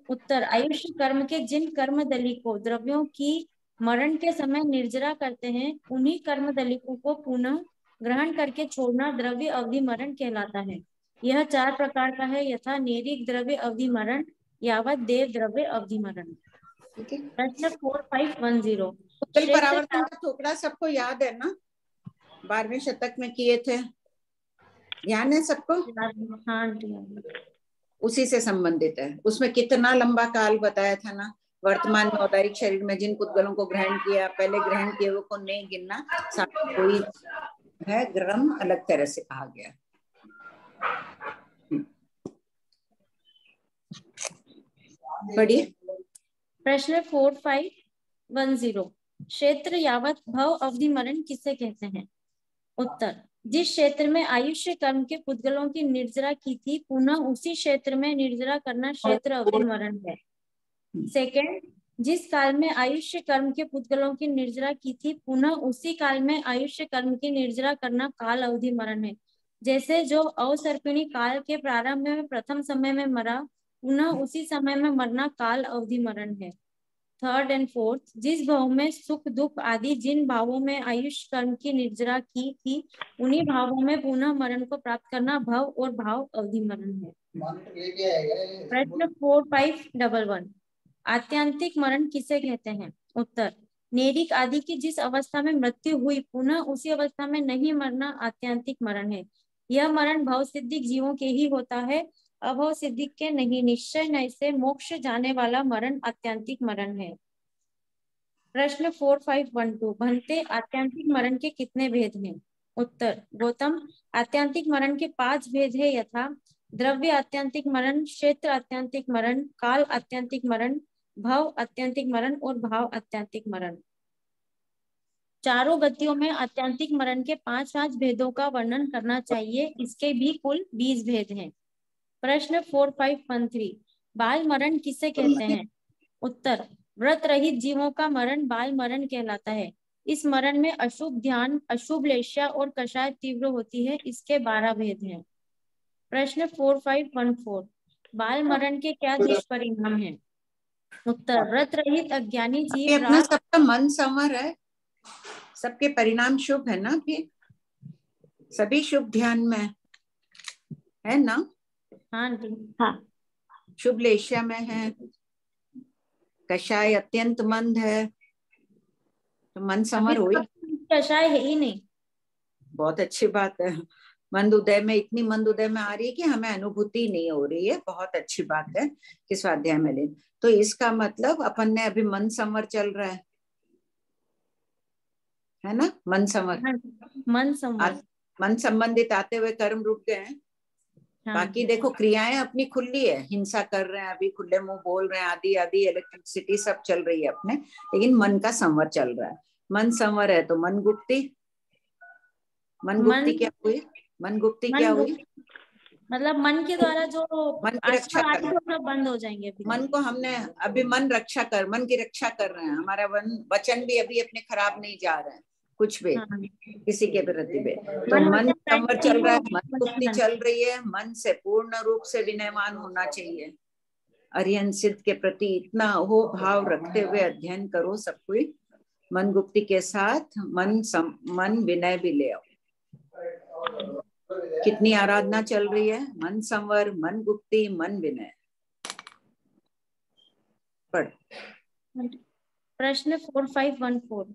उत्तर, आयुष्य कर्म के जिन कर्म दलिको द्रव्यों की मरण के समय निर्जरा करते हैं, उन्हीं कर्म दलिकों को पुनः ग्रहण करके छोड़ना द्रव्य अवधि मरण कहलाता है। यह 4 प्रकार का है, यथा नेरिक द्रव्य अवधि मरण, यावत देव द्रव्य अवधि मरण। प्रश्न 4510, उत्कल परावर्तन का थोकड़ा सबको याद है ना? 12वें शतक में किए थे, ध्यान है सबको? हाँ, उसी से संबंधित है। उसमें कितना लंबा काल बताया था ना, वर्तमान में औदारिक शरीर में जिन पुद्गलों को ग्रहण किया, पहले ग्रहण किए वो को नहीं गिनना, कोई है ग्रम अलग तरह से कहा गया। बढ़िए। प्रश्न 4510, क्षेत्र यावत भव अवधि मरण किसे कहते हैं? उत्तर, जिस क्षेत्र में आयुष्य कर्म के पुद्गलों की निर्जरा की थी, पुनः उसी क्षेत्र में निर्जरा करना क्षेत्र अवधि मरण है। सेकंड, जिस काल में आयुष्य कर्म के पुद्गलों की निर्जरा की थी, पुनः उसी काल में आयुष्य कर्म की निर्जरा करना काल अवधि मरण है। जैसे जो अवसर्पिणी काल के प्रारंभ में प्रथम समय में मरा, पुनः उसी समय में मरना काल अवधि मरण है। थर्ड एंड फोर्थ, जिस भाव में सुख दुख आदि जिन भावों में आयुष्य कर्म की निर्जरा की थी, उन्हीं भावों में पुनः मरण को प्राप्त करना भव और भाव अवधि मरण है। प्रश्न 4511, आत्यांतिक मरण किसे कहते हैं? उत्तर, नेरिक आदि की जिस अवस्था में मृत्यु हुई, पुनः उसी अवस्था में नहीं मरना आत्यांतिक मरण है। यह मरण भव सिद्धिक जीवों के ही होता है, अभव सिद्धिक के नहीं। निश्चय न से मोक्ष जाने वाला मरण आत्यांतिक मरण है। प्रश्न 4512, भंते आत्यांतिक मरण के कितने भेद हैं? उत्तर, गौतम, आत्यांतिक मरण के 5 भेद है, यथा द्रव्य आत्यांतिक मरण, क्षेत्र आत्यांतिक मरण, काल आत्यांतिक मरण, भव आत्यांतिक मरण और भाव आत्यांतिक मरण। चारों गतियों में आत्यांतिक मरण के 5 भेदों का वर्णन करना चाहिए। इसके भी कुल 20 भेद हैं। प्रश्न 4513, बाल मरण किसे कहते हैं? उत्तर, व्रत रहित जीवों का मरण बाल मरण कहलाता है। इस मरण में अशुभ ध्यान, अशुभ लेश्या और कषाय तीव्र होती है। इसके 12 भेद हैं। प्रश्न 4514, बाल मरण के क्या दुष्परिणाम हैं? उत्तर, व्रत रहित अज्ञानी जीव अपना सबका मन संवर है, सबके परिणाम शुभ है ना, भी सभी शुभ ध्यान में है ना? हाँ, शुभ लेश्या में है, कषाय अत्यंत मंद है, तो मन संवर हुई। कषाय है ही नहीं। बहुत अच्छी बात है। मंद उदय में इतनी मंद उदय में आ रही है कि हमें अनुभूति नहीं हो रही है। बहुत अच्छी बात है कि स्वाध्याय में ले। तो इसका मतलब अपन ने अभी मन संवर चल रहा है ना? मन संवर, मन संबंधित आते हुए कर्म रुक गए हैं। बाकी देखो क्रियाएं अपनी खुली है, हिंसा कर रहे हैं, अभी खुले मुंह बोल रहे हैं, आदि आदि इलेक्ट्रिसिटी सब चल रही है अपने, लेकिन मन का संवर चल रहा है। मन संवर है तो मन गुप्ती, मन गुप्ती क्या हुई? मन गुप्ती क्या हुई? मतलब मन के द्वारा जो मन की रक्षा कर, बंद हो जाएंगे। मन को हमने अभी मन रक्षा कर, मन की रक्षा कर रहे हैं। हमारा वचन भी अभी अपने खराब नहीं जा रहे हैं कुछ भी, किसी के प्रति भी। तो मन संवर चल रहा है, मन गुप्ती चल रही है। मन से पूर्ण रूप से विनयमान होना चाहिए। अरिहंत सिद्ध के प्रति इतना हो भाव रखते हुए अध्ययन करो सब कोई। मन गुप्ती के साथ मन विनय भी ले आओ। कितनी आराधना चल रही है, मन संवर, मन गुप्ती, मन विनय। पढ़। प्रश्न 4514,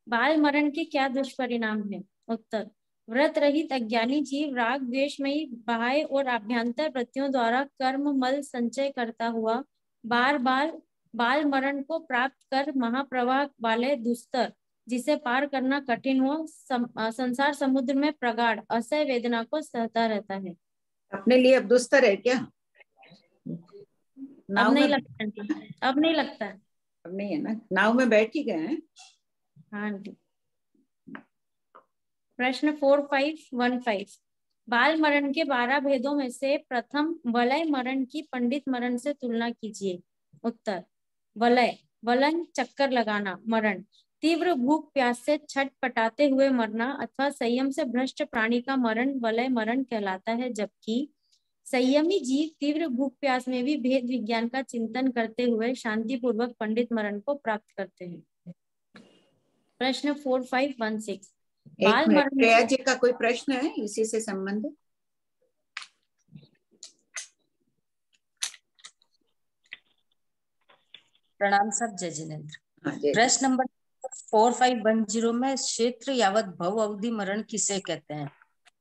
बाल मरण के क्या दुष्परिणाम है? उत्तर, व्रत रहित अज्ञानी जीव राग द्वेषमयी बाह्य और आभ्यंतर वृत्तियों द्वारा कर्म मल संचय करता हुआ बार बार बाल मरण को प्राप्त कर महाप्रवाह वाले दुस्तर, जिसे पार करना कठिन हो, संसार समुद्र में प्रगाढ़ असह्य वेदना को सहता रहता है। अपने लिए अब दुस्तर है क्या? अब नहीं लगता है, अब नहीं लगता है, अब नहीं है ना, नाव में बैठ ही गए हैं। हाँ जी। प्रश्न 4515, बाल मरण के 12 भेदों में से प्रथम वलय मरण की पंडित मरण से तुलना कीजिए। उत्तर, वलय, वलन चक्कर लगाना मरण, तीव्र भूख प्यास से छटपटाते हुए मरना अथवा संयम से भ्रष्ट प्राणी का मरण वलय मरण कहलाता है। जबकि संयमी जीव तीव्र भूख प्यास में भी भेद विज्ञान का चिंतन करते हुए शांतिपूर्वक पंडित मरण को प्राप्त करते हैं। प्रश्न 4516। बाल मरण श्रेया जी का कोई प्रश्न है इसी से संबंधित? प्रणाम सब, जय जिनेन्द्र। प्रश्न नंबर 4510 में क्षेत्र यावत भव अवधि मरण किसे कहते हैं?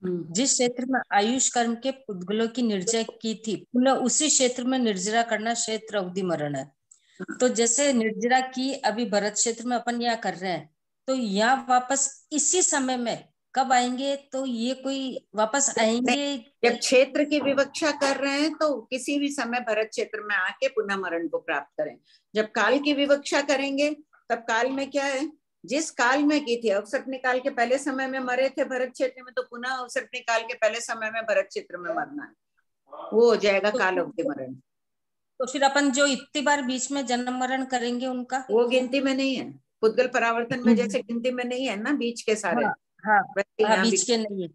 जिस क्षेत्र में आयुष कर्म के पुद्गलों की निर्जय की थी, पुनः उसी क्षेत्र में निर्जरा करना क्षेत्र अवधि मरण है। तो जैसे निर्जरा की अभी भरत क्षेत्र में अपन यहाँ कर रहे हैं, तो यहाँ वापस इसी समय में कब आएंगे? तो ये कोई वापस आएंगे जब क्षेत्र की विवक्षा कर रहे हैं तो किसी भी समय भरत क्षेत्र में आके पुनः मरण को प्राप्त करें। जब काल की विवक्षा करेंगे तब काल में क्या है, जिस काल में की थी अवसर्पणी काल के पहले समय में मरे थे भरत क्षेत्र में, तो पुनः अवसर्पणी काल के पहले समय में भरत क्षेत्र में मरना है, वो हो जाएगा काल अवधि मरण। तो फिर अपन जो इतनी बार बीच में जन्म मरण करेंगे उनका, वो गिनती में नहीं है। पुद्गल परावर्तन में जैसे गिनती में नहीं है ना बीच के सारे, बीच के नहीं है,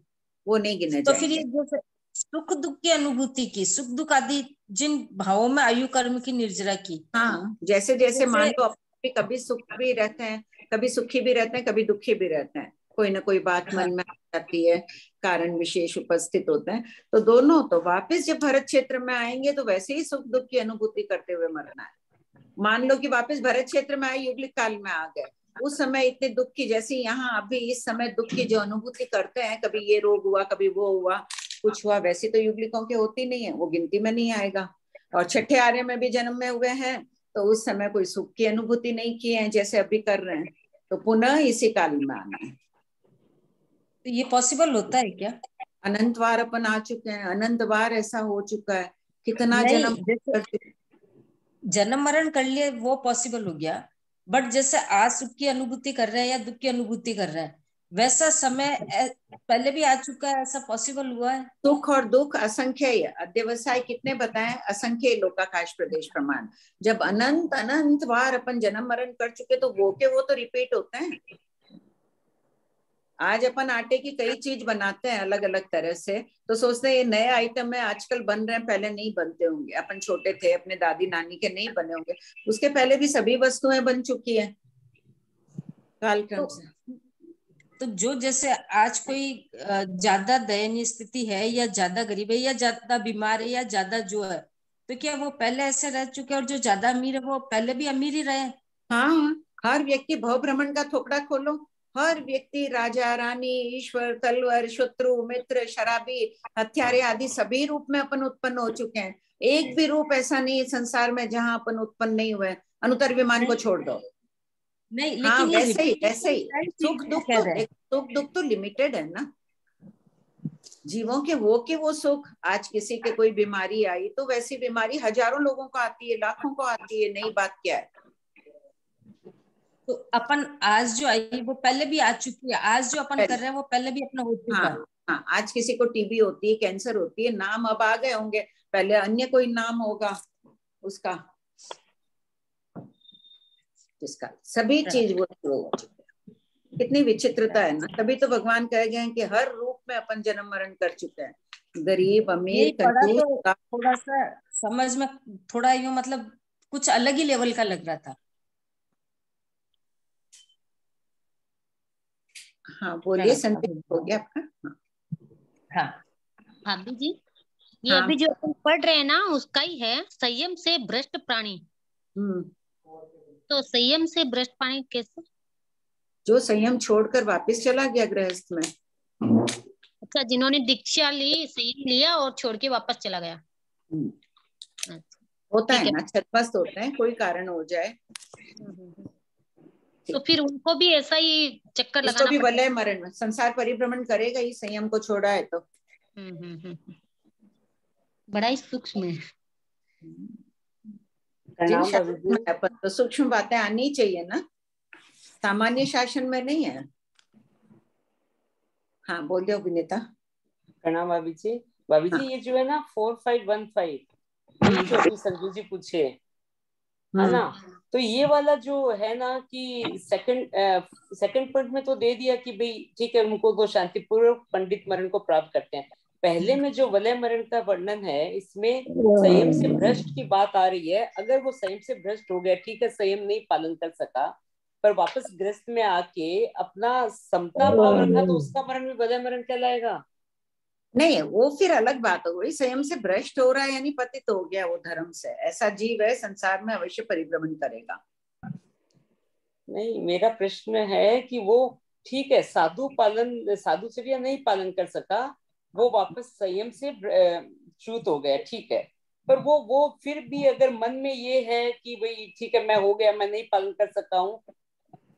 वो नहीं गिने तो फिर ये जैसे सुख दुख की अनुभूति की, सुख दुख आदि जिन भावों में आयु कर्म की निर्जरा की, हाँ जैसे जैसे मान लो कभी सुख भी रहते हैं, कभी सुखी भी रहते हैं, कभी दुखी भी रहते हैं, कोई ना कोई बात मन में आ जाती है, कारण विशेष उपस्थित होते हैं, तो दोनों तो वापस जब भरत क्षेत्र में आएंगे तो वैसे ही सुख दुख की अनुभूति करते हुए मरना है। मान लो कि वापस भरत क्षेत्र में आए, युगलिक काल में आ गए, उस समय इतने दुख की, जैसे यहाँ अभी इस समय दुख की जो अनुभूति करते हैं, कभी ये रोग हुआ, कभी वो हुआ, कुछ हुआ, वैसे तो युगलिकों की होती नहीं है, वो गिनती में नहीं आएगा। और छठे आर्य में भी जन्म में हुए हैं तो उस समय कोई सुख की अनुभूति नहीं की है जैसे अभी कर रहे हैं, तो पुनः इसी काल में आना है। तो ये पॉसिबल होता है क्या? अनंत बार अपन आ चुके हैं, अनंत बार ऐसा हो चुका है, कितना जन्म मरण कर लिए वो पॉसिबल हो गया, बट जैसे आज सुख की अनुभूति कर रहे हैं या दुख की अनुभूति कर रहे हैं, वैसा समय पहले भी आ चुका है, ऐसा पॉसिबल हुआ है? सुख और दुख असंख्य, अध्यवसाय कितने बताएं, असंख्य लोकाकाश प्रदेश प्रमाण। जब अनंत अनंत बार अपन जन्म मरण कर चुके तो वो तो रिपीट होते हैं। आज अपन आटे की कई चीज बनाते हैं अलग अलग तरह से, तो सोचते हैं ये नए आइटम है, आजकल बन रहे हैं, पहले नहीं बनते होंगे, अपन छोटे थे अपने दादी नानी के नहीं बने होंगे, उसके पहले भी सभी वस्तुएं बन चुकी है कालक्रम से। तो जो जैसे आज कोई ज्यादा दयनीय स्थिति है या ज्यादा गरीब है या ज्यादा बीमार है या ज्यादा जो है, तो क्या वो पहले ऐसे रह चुके, और जो ज्यादा अमीर है वो पहले भी अमीर ही रहे? हाँ, हर व्यक्ति भव भ्रमण का थोपड़ा खोलो, हर व्यक्ति राजा रानी ईश्वर तलवर शत्रु मित्र शराबी हत्यारे आदि सभी रूप में अपन उत्पन्न हो चुके हैं। एक भी रूप ऐसा नहीं संसार में जहां अपन उत्पन्न नहीं हुए, अनुत्तर विमान को छोड़ दो। नहीं, लेकिन हाँ, वैसे ही सुख दुख तो लिमिटेड है ना जीवों के, वो सुख। आज किसी के कोई बीमारी आई तो वैसी बीमारी हजारों लोगों को आती है, लाखों को आती है, नई बात क्या है। तो अपन आज जो आई वो पहले भी आ चुकी है, आज जो अपन कर रहे हैं वो पहले भी अपना हो चुका है। हाँ, आज किसी को टीबी होती है, कैंसर होती है, नाम अब आ गए होंगे, पहले अन्य कोई नाम होगा उसका, जिसका सभी चीज वो हो चुकी है। कितनी विचित्रता है ना, तभी तो भगवान कह गए हैं कि हर रूप में अपन जन्म मरण कर चुके हैं, गरीब अमीर कंजूस। तो थोड़ा सा समझ में थोड़ा यूं मतलब कुछ अलग ही लेवल का लग रहा था। हाँ बोलिए, संदेश हो गया आपका? हाँ भाभी जी, ये अभी जो अपन पढ़ रहे हैं ना उसका ही है, संयम से भ्रष्ट प्राणी। तो संयम से भ्रष्ट प्राणी कैसे? जो संयम छोड़कर वापस चला गया गृहस्थ में। अच्छा, जिन्होंने दीक्षा ली, संयम लिया और छोड़ के वापस चला गया। होता है ना, छदमस्त होते हैं, कोई कारण हो जाए तो फिर उनको भी ऐसा ही चक्कर लगाना भी वलय मरण, संसार परिभ्रमण करेगा ही, संयम को छोड़ा है तो। बड़ा ही सूक्ष्म है। तो सूक्ष्म बातें आनी चाहिए ना, सामान्य शासन में नहीं है। हाँ बोल दो विनीता। प्रणाम भाभी जी। भाभी जी, ये जो है ना 4515 जो अभी संजू जी पूछे है ना, तो ये वाला जो है ना कि सेकंड पॉइंट में तो दे दिया कि भाई ठीक है, उनको वो शांतिपूर्वक पंडित मरण को प्राप्त करते हैं, पहले में जो वलय मरण का वर्णन है, इसमें संयम से भ्रष्ट की बात आ रही है। अगर वो संयम से भ्रष्ट हो गया, ठीक है, संयम नहीं पालन कर सका, पर वापस गृहस्थ में आके अपना समता भाव रखा, तो उसका मरण भी वलय मरण कहलाएगा। नहीं, वो फिर अलग बात हो गई। स्वयं से भ्रष्ट हो रहा है यानी पतित हो गया वो धर्म से। ऐसा जीव है संसार में अवश्य परिभ्रमण करेगा। नहीं, मेरा प्रश्न है कि वो ठीक है, साधु से भी नहीं पालन कर सका, वो वापस संयम से च्युत हो गया, ठीक है, पर वो फिर भी अगर मन में ये है कि भाई ठीक है, मैं हो गया, मैं नहीं पालन कर सका हूँ,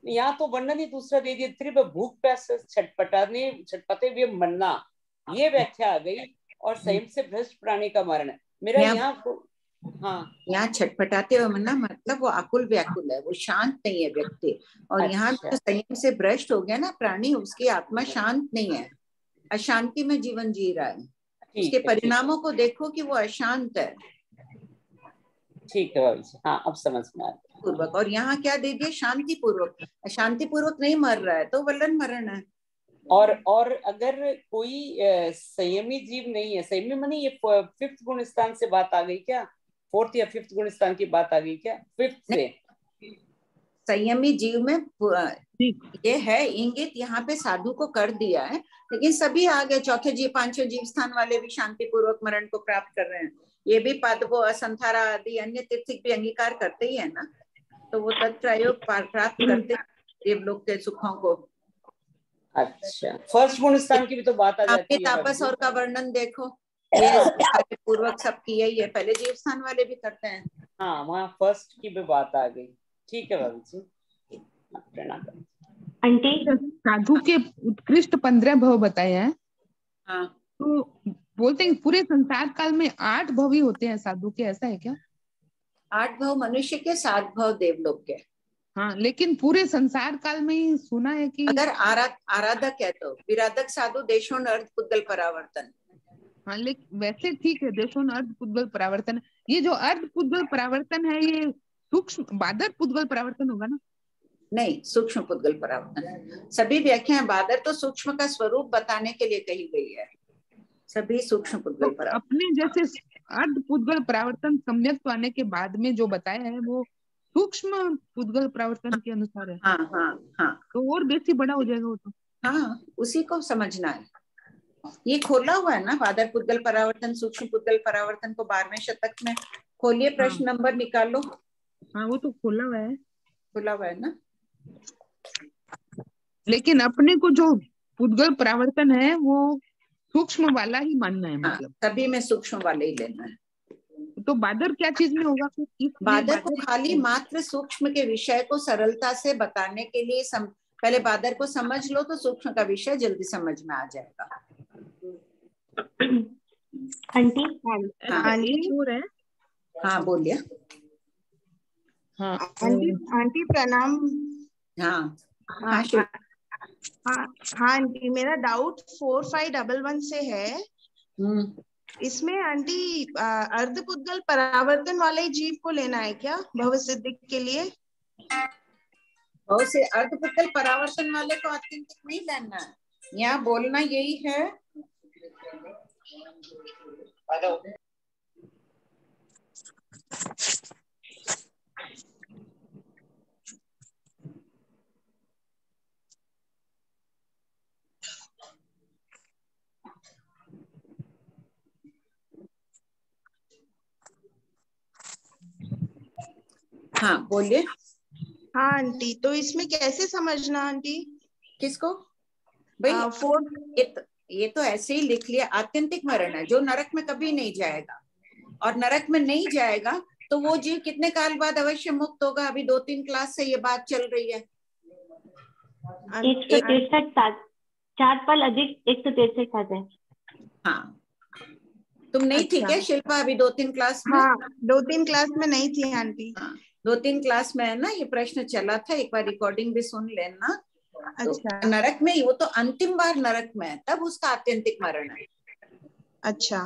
यहाँ तो वर्णन ही दूसरा दे दिया, तीव्र भूख प्यास से छटपटे हुए मरना, ये व्याख्या आ गई, और संयम से भ्रष्ट प्राणी का मरण। मेरा यहाँ छटपटाते हुए मरना मतलब वो आकुल व्याकुल है, वो शांत नहीं है व्यक्ति। और यहाँ तो संयम से भ्रष्ट हो गया ना प्राणी, उसकी आत्मा शांत नहीं है, अशांति में जीवन जी रहा है। उसके परिणामों को देखो कि वो अशांत है। ठीक है भाभी, हाँ अब समझ में आ गया। पूर्वक, और यहाँ क्या दे दिया? शांति पूर्वक। अशांति पूर्वक नहीं मर रहा है तो वलन मरण है। और अगर कोई संयमी जीव नहीं है, संयमी मानी ये 5th गुण स्थान से बात आ गई क्या? 4th या 5th गुण स्थान की बात आ गई क्या? 5th से। संयमी जीव में ये है इंगित, यहाँ पे साधु को कर दिया है, लेकिन सभी आगे 4थे जीव 5वें जीव स्थान वाले भी शांति पूर्वक मरण को प्राप्त कर रहे हैं। ये भी पादवो असंथारा आदि अन्य तीर्थिक भी अंगीकार करते ही है ना, तो वो तत्प्रयोग प्राप्त करते देवलोक के सुखों को। अच्छा, 1st गुण स्थान की भी तो बात आ जाती है। तापस और का वर्णन देखो, ये पूर्वक सब किया ही है, पहले जीव स्थान वाले भी करते हैं। हाँ, वहाँ 1st की भी बात आ गई। ठीक है भाभी जी, आंटी साधु के उत्कृष्ट 15 भव बताए हैं। हाँ, तो बोलते हैं पूरे संसार काल में 8 भव ही होते हैं साधु के, ऐसा है क्या? 8 भव मनुष्य के, 7 भव देवलोक के। हाँ, लेकिन पूरे संसार काल में ही सुना है कि अगर आराधक है तो विराधक साधु देशों अर्ध पुद्गल परावर्तन। हाँ, लेकिन वैसे ठीक है, देशों अर्ध पुद्गल परावर्तन। ये जो अर्ध पुद्गल परावर्तन है, ये सूक्ष्म बादर पुद्गल परावर्तन होगा ना? नहीं, सूक्ष्म पुद्गल परावर्तन। सभी व्याख्याएं बादर तो सूक्ष्म का स्वरूप बताने के लिए कही गई है, सभी सूक्ष्म पुद्गल परावर्तन। अपने जैसे अर्ध पुद्गल परावर्तन सम्यक आने के बाद में जो बताया है वो सूक्ष्म पुद्गल परावर्तन के अनुसार है। हाँ हाँ हाँ, तो और बेसी बड़ा हो जाएगा वो तो। हाँ, उसी को समझना है। ये खोला हुआ है ना, बादर पुद्गल परावर्तन सूक्ष्म पुद्गल परावर्तन को 12वें शतक में। खोलिए, प्रश्न नंबर निकालो। हाँ, वो तो खोला हुआ है, खुला हुआ है ना। लेकिन अपने को जो पुद्गल परावर्तन है वो सूक्ष्म वाला ही मानना है, मतलब सभी में सूक्ष्म वाले ही लेना है। तो बादर क्या चीज में होगा? बादर को खाली मात्र सूक्ष्म के विषय को सरलता से बताने के लिए पहले बादर को समझ लो तो सूक्ष्म का विषय जल्दी समझ में आ जाएगा। आंटी है। हाँ बोलिए। हाँ आंटी प्रणाम। हाँ हाँ आंटी, मेरा डाउट 4511 से है। इसमें आंटी अर्धपुद्गल परावर्तन वाले जीव को लेना है क्या भव सिद्धि के लिए? भव से अर्धपुद्गल परावर्तन वाले को आत्यंतिक नहीं लेना है, यहाँ बोलना यही है। हाँ बोलिए। हाँ आंटी, तो इसमें कैसे समझना आंटी? किसको भाई? ये तो ऐसे ही लिख लिया, आत्यंतिक मरण है जो नरक में कभी नहीं जाएगा, और नरक में नहीं जाएगा तो वो जीव कितने काल बाद अवश्य मुक्त होगा। अभी 2-3 क्लास से ये बात चल रही है। 163 4 पल अधिक 163 आता है। हाँ, तुम नहीं थी क्या शिल्पा अभी 2-3 क्लास में? हाँ, 2-3 क्लास में नहीं थी आंटी। हाँ, 2-3 क्लास में है ना, ये प्रश्न चला था, एक बार रिकॉर्डिंग भी सुन लेना। अच्छा। तो नरक में वो तो अंतिम बार नरक में है, तब उसका आत्यंतिक मरण है। अच्छा,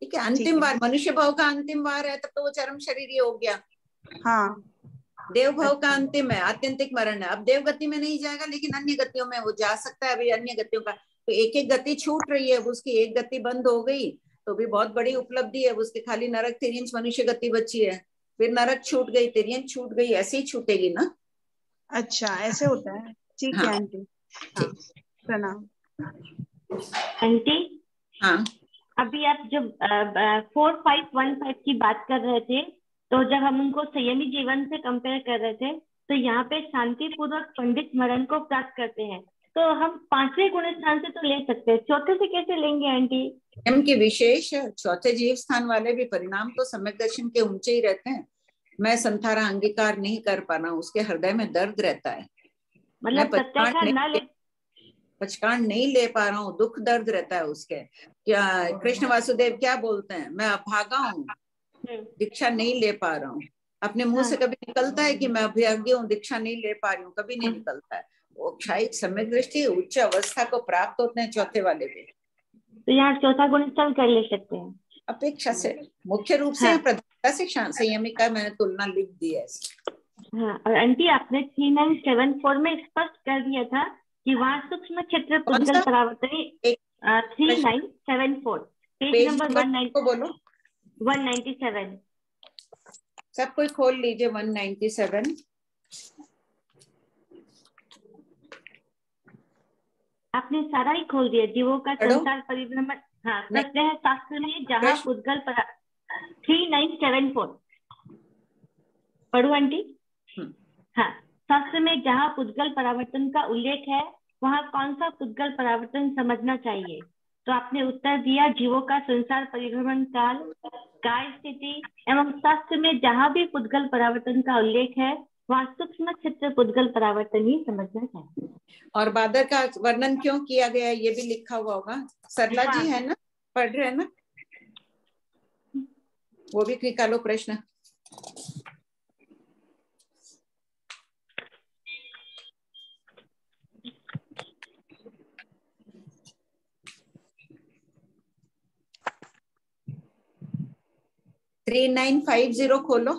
ठीक है, अंतिम बार मनुष्य भाव का अंतिम बार है, तब तो वो चरम शरीर ही हो गया। हाँ, देव भाव का अंतिम है, आत्यंतिक मरण है। अब देव गति में नहीं जाएगा, लेकिन अन्य गतियों में वो जा सकता है। अभी अन्य गतियों का तो एक एक गति छूट रही है, उसकी एक गति बंद हो गई तो भी बहुत बड़ी उपलब्धि है उसके। खाली नरक तिर्यंच मनुष्य गति बची है, फिर नरक छूट गई, तिर्यंच छूट गई, ऐसे ही छूटेगी ना। अच्छा ऐसे होता है, ठीक है आंटी। हाँ प्रणाम आंटी। हाँ अभी आप जब 4515 की बात कर रहे थे, तो जब हम उनको संयमी जीवन से कंपेयर कर रहे थे, तो यहाँ पे शांति पूर्वक पंडित मरण को प्राप्त करते हैं, तो हम 5वें गुण स्थान से तो ले सकते हैं, चौथे से कैसे लेंगे आंटी? स्वयं की विशेष चौथे जीव स्थान वाले भी परिणाम तो सम्यक दर्शन के ऊंचे ही रहते हैं। मैं संथारा अंगीकार नहीं कर पाना, उसके हृदय में दर्द रहता है। मतलब पचकांड नहीं ले पा रहा हूँ, दुख दर्द रहता है उसके। क्या कृष्ण वासुदेव क्या बोलते हैं, मैं अभागा हूँ, दीक्षा नहीं ले पा रहा हूँ। अपने मुंह से कभी निकलता है कि मैं अभिज्ञ हूँ, दीक्षा नहीं ले पा रही हूँ? कभी नहीं निकलता है। वो क्षायिक सम्यक दृष्टि उच्च अवस्था को प्राप्त होते हैं चौथे वाले भी। तो यहाँ चौथा गुण स्थल कर ले सकते हैं अपेक्षा से, मुख्य रूप से प्रधानता से संयमिका मैंने तुलना लिख दी है। हाँ, और आंटी आपने 3974 में स्पष्ट कर दिया था कि वहाँ सूक्ष्म क्षेत्र पुद्गल परावर्तनी 3974 पेज नंबर 197। सब कोई खोल लीजिए 197। आपने सारा ही खोल दिया, जीवों का संसार परिभ्रमण। हाँ प्रश्न है शास्त्र में जहाँ पुद्गल 3974 पढ़ू आंटी? हाँ, शास्त्र में जहाँ पुद्गल परावर्तन का उल्लेख है वहाँ कौन सा पुद्गल परावर्तन समझना चाहिए? तो आपने उत्तर दिया जीवों का संसार परिभ्रमण काल, काय स्थिति एवं शास्त्र में जहाँ भी पुद्गल परावर्तन का उल्लेख है वहाँ सूक्ष्म क्षेत्र पुद्गल परावर्तन ही समझना चाहिए। और बादर का वर्णन क्यों किया गया है ये भी लिखा हुआ होगा। सरला जी है ना, पढ़ रहे हैं ना, वो भी निकालो प्रश्न। थ्री 3950 खोलो।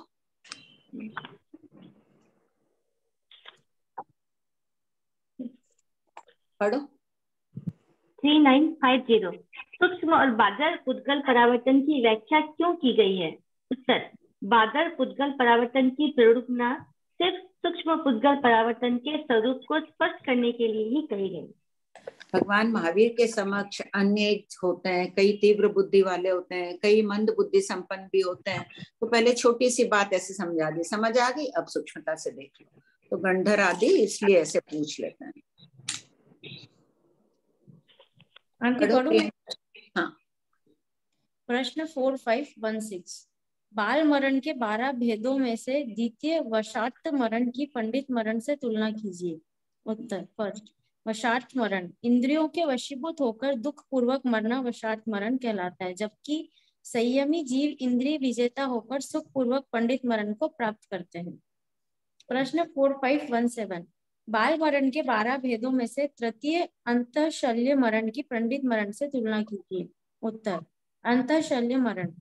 पढ़ो। 3950 सूक्ष्म और बादर पुद्गल परावर्तन की व्याख्या क्यों की गई है? उत्तर, बादर पुद्गल परावर्तन की प्ररूपना सिर्फ सूक्ष्म पुद्गल परावर्तन के स्वरूप को स्पष्ट करने के लिए ही कही गई। भगवान महावीर के समक्ष अन्य होते हैं, कई तीव्र बुद्धि वाले होते हैं, कई मंद बुद्धि संपन्न भी होते हैं। तो पहले छोटी सी बात ऐसे समझा दी, समझ आ गई, अब सूक्ष्मता से देख लो। तो गंधर आदि इसलिए ऐसे पूछ लेते हैं। हाँ। प्रश्न 4516 बाल मरण के 12 भेदों में से द्वितीय वशार्थ मरण की पंडित मरण से तुलना कीजिए। उत्तर, फर्स्ट वशार्थ मरण इंद्रियों के वशीभूत होकर दुख पूर्वक मरना वशार्थ मरण कहलाता है, जबकि संयमी जीव इंद्रिय विजेता होकर सुख पूर्वक पंडित मरण को प्राप्त करते हैं। प्रश्न 4517 बाल मरण के 12 भेदों में से तृतीय अंतःशल्य मरण की पंडित मरण से तुलना कीजिए। उत्तर, अंतःशल्य मरण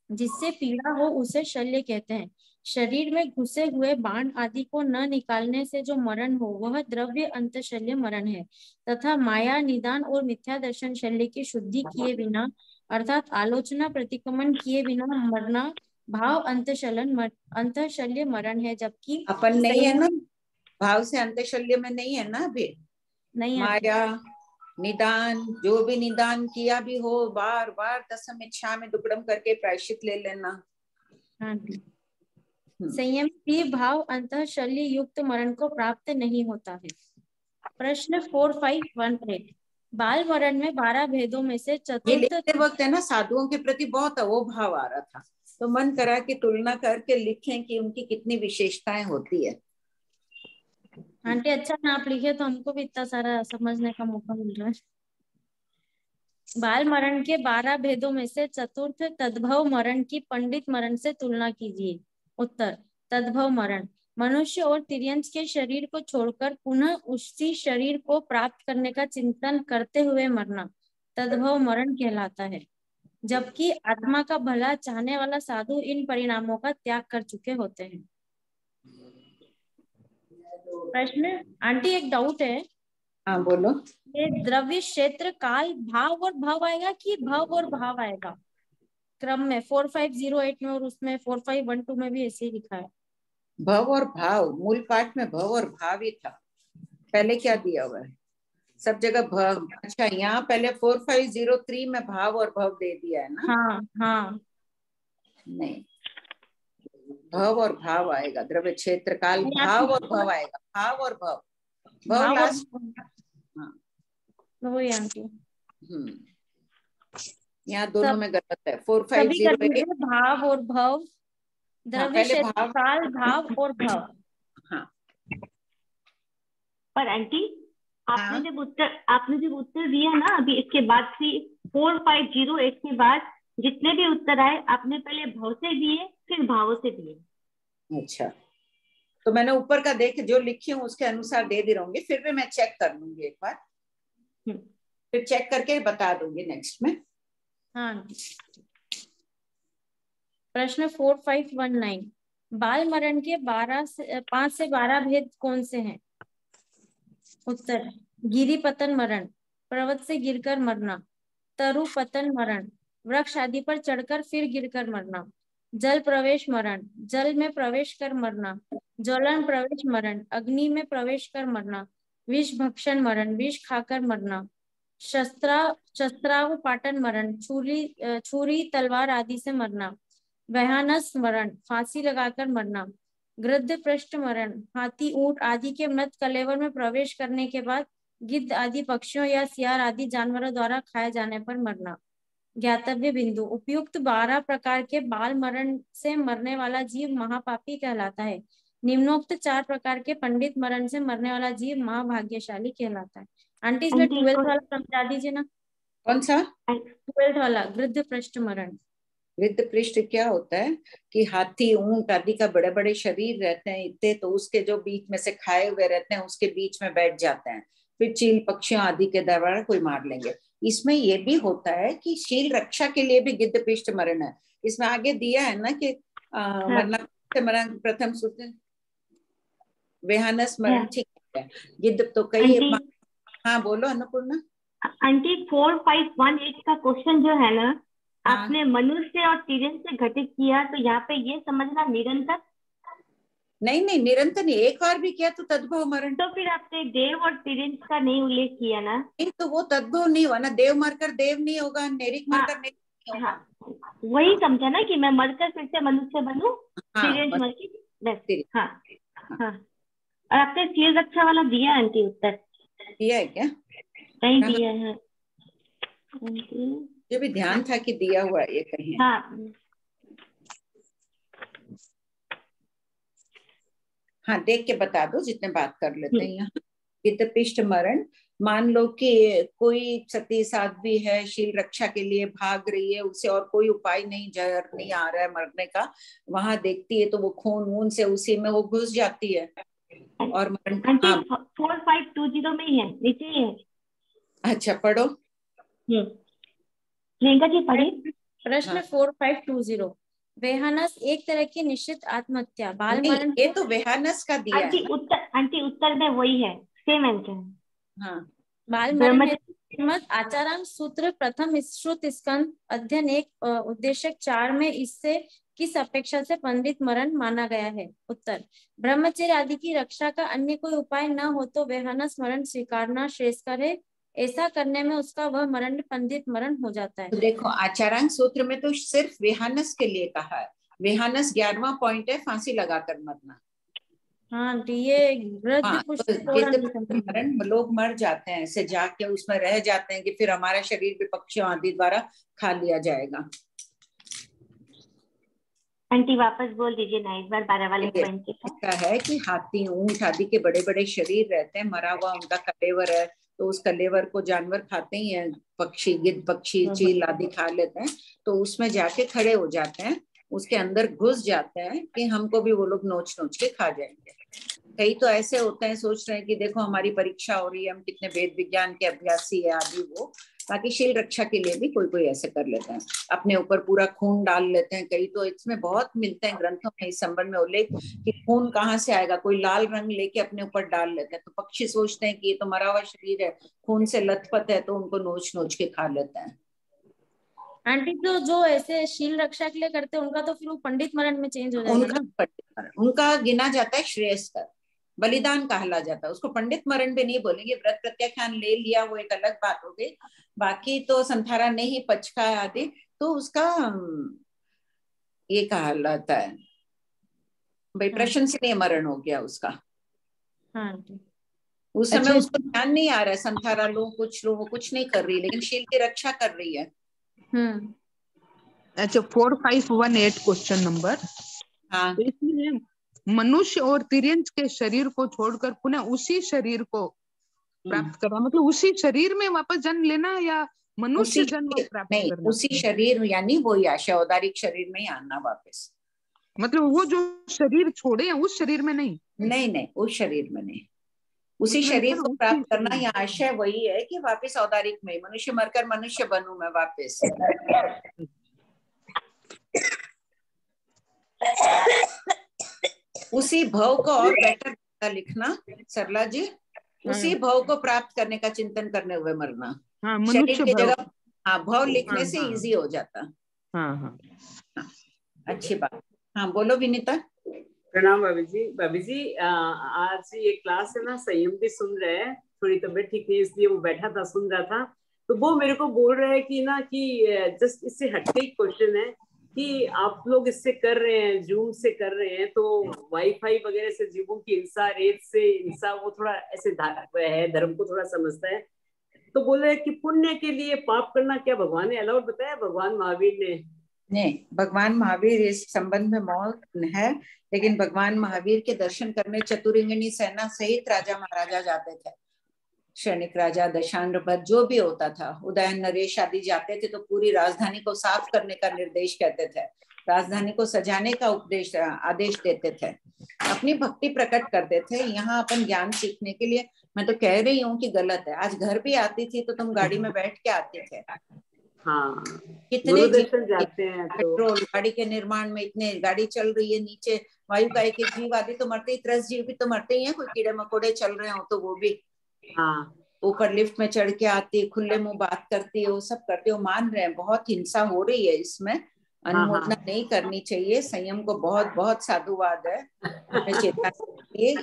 जिससे पीड़ा हो उसे शल्य कहते हैं। शरीर में घुसे हुए बाण आदि को न निकालने से जो मरण हो वह द्रव्य अंतःशल्य मरण है, तथा माया निदान और मिथ्या दर्शन शल्य की शुद्धि किए बिना अर्थात आलोचना प्रतिक्रमण किए बिना मरना भाव अंतःशल्य मरण है, जबकि अपन नहीं है ना, भाव से अंतःशल्य में नहीं है ना अभी, नहीं माया निदान, जो भी निदान किया भी हो बार बार दसम इच्छा में दुकड़म करके प्रायश्चित ले लेना। हाँ, संयम भी भाव अंतःशल्य युक्त मरण को प्राप्त नहीं होता है। प्रश्न 4518 बाल मरण में 12 भेदों में से चतुर्थ वक्त है ना, साधुओं के प्रति बहुत वो भाव आ रहा था, तो मन करा कि तुलना करके लिखें कि उनकी कितनी विशेषताएं होती है। आंटी अच्छा नाप लिखे तो हमको भी इतना सारा समझने का मौका मिल रहा है। बाल मरण के 12 भेदों में से चतुर्थ तद्भव मरण की पंडित मरण से तुलना कीजिए। उत्तर, तद्भव मरण मनुष्य और तिर्यंच के शरीर को छोड़कर पुनः उसी शरीर को प्राप्त करने का चिंतन करते हुए मरना तद्भव मरण कहलाता है, जबकि आत्मा का भला चाहने वाला साधु इन परिणामों का त्याग कर चुके होते हैं। प्रश्न आंटी एक डाउट है, हाँ बोलो। ये द्रव्य, क्षेत्र, काल, भाव और भव आएगा कि भव और भाव आएगा क्रम में? 4508 में और उसमें 4512 में भी ऐसे ही लिखा है। भव और भाव, मूल पाठ में भव और भाव ही था। पहले क्या दिया हुआ है? सब जगह भव। अच्छा, यहाँ पहले 4503 में भाव और भव दे दिया है ना? हाँ हाँ, नहीं, भव और भाव आएगा। द्रव्य, क्षेत्र, काल, भाव और भव आएगा। भाव और भव, भव लास्ट। हाँ वही आंटी। यहाँ दोनों में गलत है। 4508 भाव और भव, द्रव्य, पहले क्षेत्र, भाव, काल, भाव और भव। हाँ। पर आंटी आपने जब उत्तर दिया ना अभी, इसके बाद 4508 के बाद जितने भी उत्तर आए आपने पहले भव से दिए फिर भावों से दिए। अच्छा, तो मैंने ऊपर का देख जो लिखी हूँ उसके अनुसार दे दी रहूंगी, फिर भी मैं चेक कर लूंगी एक बार, फिर चेक करके बता दूंगी नेक्स्ट में। हाँ। प्रश्न 4519, बाल मरण के 5 से 12 भेद कौन से हैं? उत्तर, गिरी पतन मरण, पर्वत से गिरकर मरना, तरु पतन मरण, वृक्ष आदि पर चढ़कर फिर गिरकर मरना, जल प्रवेश मरण, जल में प्रवेश कर मरना, ज्वलन प्रवेश मरण, अग्नि में प्रवेश कर मरना, विष भक्षण मरण, विष खाकर मरना, शस्त्राव पाटन मरण, छुरी तलवार आदि से मरना, वहानस मरण, फांसी लगाकर मरना, गृध्र पृष्ठ मरण, हाथी ऊंट आदि के मृत कलेवर में प्रवेश करने के बाद गिद्ध आदि पक्षियों या सियार आदि जानवरों द्वारा खाए जाने पर मरना। ज्ञातव्य बिंदु, उपयुक्त 12 प्रकार के बाल मरण से मरने वाला जीव महापापी कहलाता है। निम्नोक्त 4 प्रकार के पंडित मरण से मरने वाला जीव महाभाग्यशाली कहलाता है। आंटी इसमें 12th वाला समझा दीजिए ना। कौन सा? 12th वाला, गृध्र पृष्ठ मरण। गृध्र पृष्ठ क्या होता है कि हाथी ऊंट आदि का बड़े बड़े शरीर रहते हैं इतने, तो उसके जो बीच में से खाए हुए रहते हैं उसके बीच में बैठ जाते हैं, फिर चील पक्षियों आदि के द्वारा कोई मार लेंगे। इसमें ये भी होता है कि शील रक्षा के लिए भी गिद्ध पृष्ठ मरण है। इसमें आगे दिया है ना कि मरण प्रथम सूत्र वेहानस मरण, ठीक है। गिद्ध तो कई। हाँ बोलो अन्नपूर्णा। आंटी 4518 का क्वेश्चन जो है ना, आपने मनुष्य और तिर्यन से घटित किया, तो यहाँ पे ये समझना निरंतर? नहीं, निरंतर नहीं, एक बार भी किया तो तद्भव मरण। तो फिर आपने देव और तिर्यन का नहीं उल्लेख किया ना? नहीं, तो वो तद्भव नहीं हुआ ना। देव मरकर देव नहीं होगा, नेरिक मरकर नेरिक नहीं होगा। वही समझा ना कि मैं मरकर फिर से मनुष्य बनूं, तिर्यन मर के। हाँ हाँ। और आपने शील रक्षा वाला दिया आंटी उत्तर? दिया है क्या? नहीं दिया है। ये भी ध्यान था कि दिया हुआ ये कहीं। हाँ देख के बता दो, जितने बात कर लेते हैं यहाँ। गिद्ध पृष्ठ मरण, मान लो कि कोई सती साध्वी है, शील रक्षा के लिए भाग रही है, उसे और कोई उपाय नहीं, जहर नहीं आ रहा है मरने का, वहां देखती है तो वो खून वून से उसी में वो घुस जाती है और मरण। 4520 में ही है, नीचे ही है। अच्छा पढ़ो। प्रियंका जी पढ़े। प्रश्न 4520, वेहानस एक तरह की निश्चित आत्महत्या। बाल मरण, ये तो वेहानस का दिया है। आंटी उत्तर में वही है, सेम आंसर। हाँ, बाल मरण में आचारांश सूत्र प्रथम श्रुत स्कंद अध्ययन 1 उद्देश्य 4 में इससे किस अपेक्षा से पंडित मरण माना गया है? उत्तर, ब्रह्मचर्य आदि की रक्षा का अन्य कोई उपाय न हो तो वेहानस मरण स्वीकारना श्रेयस्कर है। ऐसा करने में उसका वह मरण पंडित मरण हो जाता है। तो देखो आचारांश सूत्र में तो सिर्फ वेहानस के लिए कहा है। वेहानस 11वां पॉइंट है, फांसी लगाकर मरना। हाँ, ये मरण लोग मर जाते हैं ऐसे जाके, उसमें रह जाते हैं कि फिर हमारा शरीर भी पक्षियों आदि द्वारा खा लिया जाएगा। आंटी वापस बोल दीजिए ना एक बार 12 वाले पॉइंट के। इसका है कि हाथी ऊंट आदि के बड़े बड़े शरीर रहते हैं, मरा हुआ उनका कलेवर है, तो उस कलेवर को जानवर खाते ही हैं, पक्षी, गिद्ध पक्षी, चील आदि खा लेते हैं, तो उसमें जाके खड़े हो जाते हैं, उसके अंदर घुस जाते हैं कि हमको भी वो लोग नोच नोच के खा जाएंगे। कई तो ऐसे होते हैं, सोच रहे हैं कि देखो हमारी परीक्षा हो रही है, हम कितने वेद विज्ञान के अभ्यासी है आदि वो, बाकी शील रक्षा के लिए भी कोई कोई ऐसे कर लेते हैं, अपने ऊपर पूरा खून डाल लेते हैं। कई तो इसमें बहुत मिलते हैं ग्रंथों में इस संबंध में उल्लेख कि खून कहाँ से आएगा, कोई लाल रंग लेके अपने ऊपर डाल लेते हैं, तो पक्षी सोचते हैं कि ये तो मरा हुआ शरीर है, खून से लथपथ है, तो उनको नोच नोच के खा लेते हैं। आंटी तो जो ऐसे शील रक्षा के लिए करते हैं उनका तो फिर वो पंडित मरण में चेंज हो जाएगा ना। उनका गिना जाता है श्रेयस्कर, बलिदान कहला जाता है उसको। पंडित मरण भी नहीं बोलेंगे, व्रत प्रत्याख्यान ले लिया वो एक अलग बात हो गई, बाकी तो संथारा नहीं पचका आदि तो उसका ये कहा जाता है भाई प्रशंसनीय मरण हो गया उसका। हाँ। उस समय उसको ध्यान नहीं आ रहा है, संथारा लो कुछ लो, वो कुछ नहीं कर रही, लेकिन शील की रक्षा कर रही है। अच्छा 4518 क्वेश्चन नंबर। हाँ। तो इसमें मनुष्य और तिर्यंच के शरीर को छोड़कर पुनः उसी शरीर को प्राप्त करना, मतलब उसी शरीर में वापस जन्म लेना या मनुष्य जन्म प्राप्त नहीं, करना? उसी शरीर यानी वही आशा औदारिक शरीर में ही आना वापस, मतलब वो जो शरीर छोड़े हैं उस शरीर में नहीं? नहीं उस शरीर में नहीं, उसी शरीर को प्राप्त करना। या आशय वही है कि वापस औदारिक में, मनुष्य मरकर मनुष्य बनूं मैं वापस। उसी भव को और बेटर लिखना सरला जी, उसी भव को प्राप्त करने का चिंतन करने हुए मरना। शरीर की जगह भव लिखने से इजी हो जाता। हाँ, अच्छी बात। हाँ बोलो विनीता। प्रणाम भाभी जी। भाभी जी आज ये क्लास है ना, संयम भी सुन रहे हैं, थोड़ी तबीयत ठीक नहीं इसलिए वो बैठा था सुन रहा था, तो वो मेरे को बोल रहा है कि ना कि जस्ट इससे हटके एक क्वेश्चन है कि आप लोग इससे कर रहे हैं, जूम से कर रहे हैं, तो वाईफाई वगैरह से जीवों की हिंसा, रेत से हिंसा, वो थोड़ा ऐसे है, धर्म को थोड़ा समझता है, तो बोल रहे हैं कि पुण्य के लिए पाप करना क्या भगवान ने अलाउड बताया? भगवान महावीर ने नहीं, भगवान महावीर इस संबंध में मौत है, लेकिन भगवान महावीर के दर्शन करने चतुरिंगनी सेना सहित राजा महाराजा जाते थे। क्षणिक राजा, दशांध्र भट्ट, जो भी होता था, उदयन नरेश आदि जाते थे तो पूरी राजधानी को साफ करने का निर्देश कहते थे, राजधानी को सजाने का उपदेश आदेश देते थे, अपनी भक्ति प्रकट करते थे। यहाँ अपन ज्ञान सीखने के लिए, मैं तो कह रही हूँ कि गलत है। आज घर भी आती थी तो तुम गाड़ी में बैठ के आते थे। हाँ, कितने जाते हैं पेट्रोल गाड़ी के निर्माण में, इतने गाड़ी चल रही है, नीचे वायु का एक एक जीव आदि तो मरते ही, 30 जीव भी तो मरते ही हैं, कोई कीड़े मकोड़े चल रहे हो तो वो भी। हाँ, ऊपर लिफ्ट में चढ़ के आती, खुले मुंह बात करती है, वो सब करते हो, मान रहे हैं बहुत हिंसा हो रही है, इसमें अनुमोदना नहीं करनी चाहिए। संयम को बहुत बहुत साधुवाद है।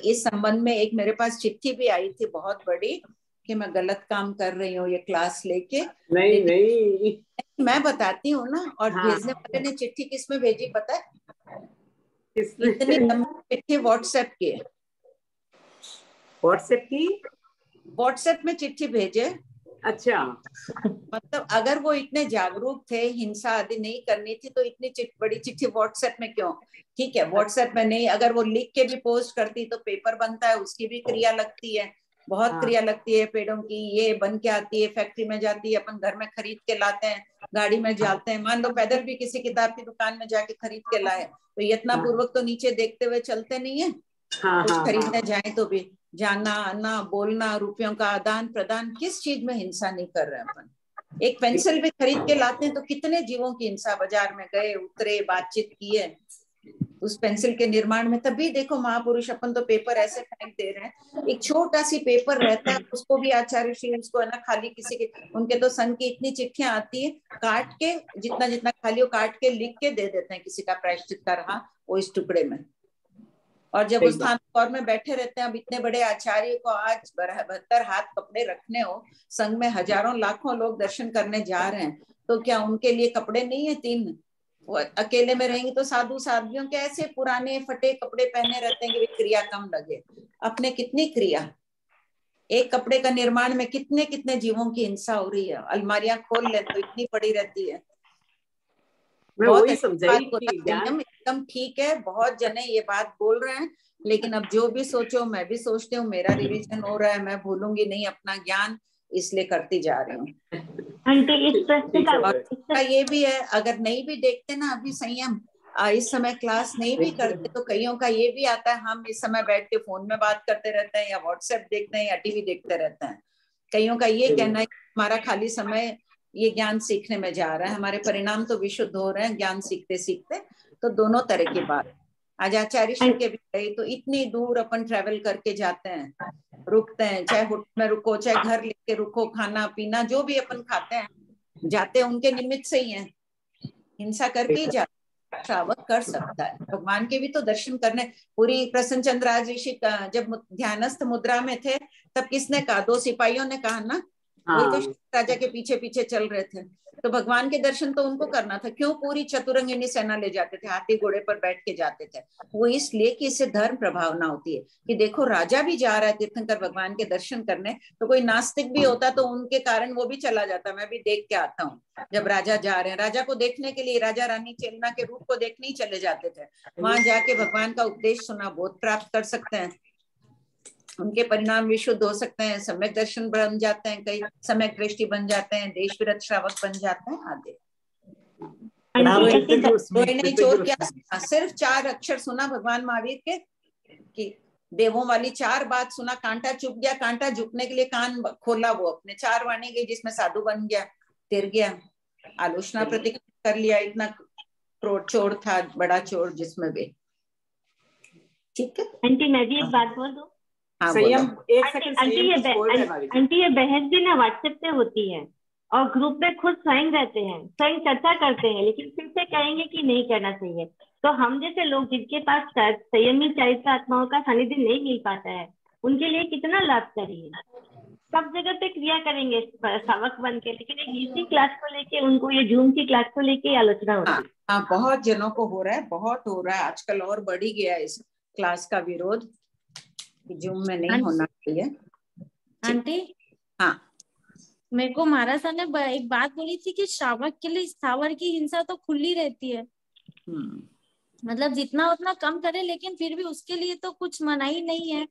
इस संबंध में एक मेरे पास चिट्ठी भी आई थी बहुत बड़ी कि मैं गलत काम कर रही हूँ ये क्लास लेके। नहीं मैं बताती हूँ ना। और भेजने वाले ने चिट्ठी किस में भेजी पता है? इतनी लंबी चिट्ठी व्हाट्सएप की। व्हाट्सएप में चिट्ठी भेजे। अच्छा, मतलब अगर वो इतने जागरूक थे, हिंसा आदि नहीं करनी थी, तो इतनी बड़ी चिट्ठी व्हाट्सएप में क्यों? ठीक है, व्हाट्सएप में नहीं, अगर वो लिख के भी पोस्ट करती तो पेपर बनता है, उसकी भी क्रिया लगती है, बहुत क्रिया लगती है पेड़ों की, ये बन के आती है, फैक्ट्री में जाती है, अपन घर में खरीद के लाते हैं, गाड़ी में जाते हैं, मान लो पैदल भी किसी किताब की दुकान में जाके खरीद के लाए, तो यत्ना पूर्वक तो नीचे देखते हुए चलते नहीं है। कुछ खरीदने जाए तो भी जाना आना, बोलना, रुपयों का आदान प्रदान, किस चीज में हिंसा नहीं कर रहे अपन? एक पेंसिल भी खरीद के लाते हैं तो कितने जीवों की हिंसा, बाजार में गए, उतरे, बातचीत किए उस पेंसिल के निर्माण में। तभी देखो महापुरुष, अपन तो पेपर ऐसे फेंक दे रहे हैं, एक छोटा सी पेपर रहता है, उसको भी आचार्य श्री उसको है ना, खाली किसी के, उनके तो संघ की इतनी चिट्ठियां आती है, काट के जितना जितना खाली हो काट के लिख के दे देते हैं, किसी का प्रायश्चित का रहा वो इस टुकड़े में। और जब उस स्थान पर में बैठे रहते हैं, अब इतने बड़े आचार्य को आज 72 हाथ कपड़े रखने हो, संघ में हजारों लाखों लोग दर्शन करने जा रहे हैं, तो क्या उनके लिए कपड़े नहीं है 3? वो अकेले में रहेंगे तो साधु साध्वियों के ऐसे पुराने फटे कपड़े पहने रहते हैं कि क्रिया कम लगे। अपने कितनी क्रिया, एक कपड़े का निर्माण में कितने कितने जीवों की हिंसा हो रही है। अलमारियां खोल ले तो इतनी पड़ी रहती है। बहुत एकदम ठीक है, बहुत जने ये बात बोल रहे हैं, लेकिन अब जो भी सोचो, मैं भी सोचती हूँ, मेरा रिवीजन हो रहा है, मैं भूलूंगी नहीं अपना ज्ञान, इसलिए करती जा रही हूँ। ये भी है, अगर नहीं भी देखते ना अभी संयम, इस समय क्लास नहीं भी करते तो कईयों का ये भी आता है, हम इस समय बैठ के फोन में बात करते रहते हैं, या व्हाट्सएप देखते हैं, या टीवी देखते रहते हैं। कईयों का ये कहना है हमारा खाली समय ये ज्ञान सीखने में जा रहा है, हमारे परिणाम तो विशुद्ध हो रहे हैं ज्ञान सीखते सीखते। तो दोनों तरह की बात। आज आचार्य श्री के भी गए तो इतनी दूर अपन ट्रेवल करके जाते हैं, रुकते हैं, चाहे होटल में रुको, चाहे घर लेके रुको, खाना पीना जो भी अपन खाते हैं जाते हैं उनके निमित्त से ही है। हिंसा करके ही जाते, श्रावक कर सकता है। भगवान के भी तो दर्शन करने। पूरी प्रसन्न चंद्र राज ऋषि जब ध्यानस्थ मुद्रा में थे तब किसने कहा? 2 सिपाहियों ने कहा ना, वही तो राजा के पीछे पीछे चल रहे थे। तो भगवान के दर्शन तो उनको करना था। क्यों पूरी चतुरंगिनी सेना ले जाते थे, हाथी घोड़े पर बैठ के जाते थे? वो इसलिए कि इससे धर्म प्रभावना होती है कि देखो राजा भी जा रहा है तीर्थंकर भगवान के दर्शन करने, तो कोई नास्तिक भी होता तो उनके कारण वो भी चला जाता। मैं भी देख के आता हूँ, जब राजा जा रहे हैं, राजा को देखने के लिए, राजा रानी चेलना के रूप को देखने ही चले जाते थे। वहां जाके भगवान का उपदेश सुना, बोध प्राप्त कर सकते हैं, उनके परिणाम विशुद्ध हो सकते हैं, सम्यक दर्शन बन जाते हैं, कई सम्यक दृष्टि बन जाते हैं, देश विरत श्रावक बन जाते हैं आदि। चोर क्या सिर्फ 4 अक्षर सुना भगवान महावीर के कि देवों वाली 4 बात सुना, कांटा चुप गया, कांटा झुकने के लिए कान खोला, वो अपने 4 वाणी गई जिसमें साधु बन गया, तिर गया, आलोचना प्रतिक्रिया कर लिया, इतना चोर था, बड़ा चोर जिसमें भी। ठीक है आंटी, मैं भी एक बात बोल दूं? हाँ, आंटी ये बहस भी ना व्हाट्सएप पे होती है और ग्रुप में खुद स्वयं रहते हैं, स्वयं चर्चा करते हैं, लेकिन फिर से कहेंगे कि नहीं करना चाहिए। तो हम जैसे लोग जिनके पास संयमी चरित्र आत्माओं का सानिध्य नहीं मिल पाता है, उनके लिए कितना लाभकारी है। सब जगह पे क्रिया करेंगे श्रावक बन के, लेकिन एक यूसी क्लास को लेके उनको, ये जूम की क्लास को लेके आलोचना हो रही है। हाँ, बहुत जनों को हो रहा है, बहुत हो रहा है आजकल, और बढ़ ही गया इस क्लास का विरोध, जूम में नहीं होना चाहिए। आंटी, हाँ, मेरे को महाराज सर ने एक बात बोली थी कि श्रावक के लिए स्थावर की हिंसा तो खुली रहती है, मतलब जितना उतना कम करे, लेकिन फिर भी उसके लिए तो कुछ मनाही नहीं है।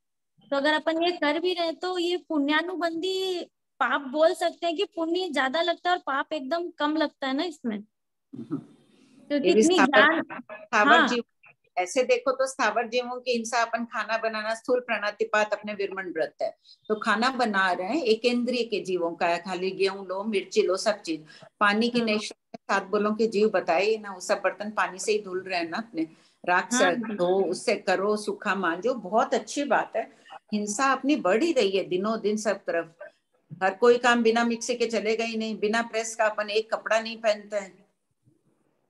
तो अगर अपन ये कर भी रहे तो ये पुण्यानुबंधी पाप बोल सकते हैं कि पुण्य ज्यादा लगता है और पाप एकदम कम लगता है ना इसमें, क्योंकि इतनी ज्ञान। ऐसे देखो तो स्थावर जीवों की हिंसा, अपन खाना बनाना, स्थूल प्राणातिपात अपने विरमण व्रत है, तो खाना बना रहे हैं एक इंद्रिय के जीवों का है, खाली गेहूं लो, मिर्ची लो, सब चीज। पानी की नेशा 7 बोलों के जीव बताए ना, वो सब बर्तन पानी से ही धुल रहे हैं ना अपने, राख से धो, उससे करो, सूखा मांजो, बहुत अच्छी बात है। हिंसा अपनी बढ़ ही रही है दिनों दिन सब तरफ, हर कोई काम बिना मिक्सी के चलेगा ही नहीं, बिना प्रेस का अपन एक कपड़ा नहीं पहनते हैं।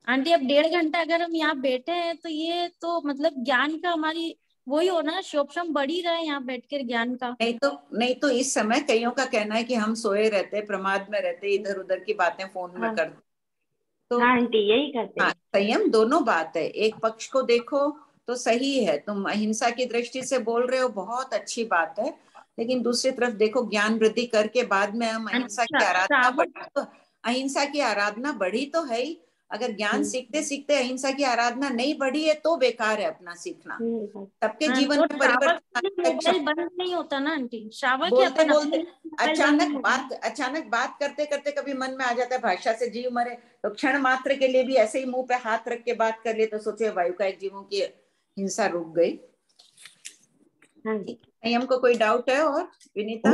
आंटी, अब 1.5 घंटा अगर हम यहाँ बैठे हैं तो ये तो मतलब ज्ञान का हमारी वही हो ना, शोभम बढ़ ही रहा है यहाँ बैठकर ज्ञान का। नहीं तो इस समय कईयों का कहना है कि हम सोए रहते, प्रमाद में रहते, इधर उधर की बातें फोन में करते, तो आंटी यही करते हैं। संयम दोनों बात है, एक पक्ष को देखो तो सही है, तुम अहिंसा की दृष्टि से बोल रहे हो, बहुत अच्छी बात है, लेकिन दूसरी तरफ देखो ज्ञान वृद्धि करके बाद में हम अहिंसा की आराधना, अहिंसा की आराधना बढ़ी तो है ही, अगर ज्ञान सीखते सीखते अहिंसा की आराधना नहीं बढ़ी है तो बेकार है अपना सीखना। सबके जीवन में परिवर्तन बंद नहीं होता ना आंटी, श्रावक बोलते अचानक बात करते करते कभी मन में आ जाता है भाषा से जीव मरे, तो क्षण मात्र के लिए भी ऐसे ही मुंह पे हाथ रख के बात कर ले तो सोचे वायु का एक जीवों की हिंसा रुक गई। संयम को कोई डाउट है? और विनीता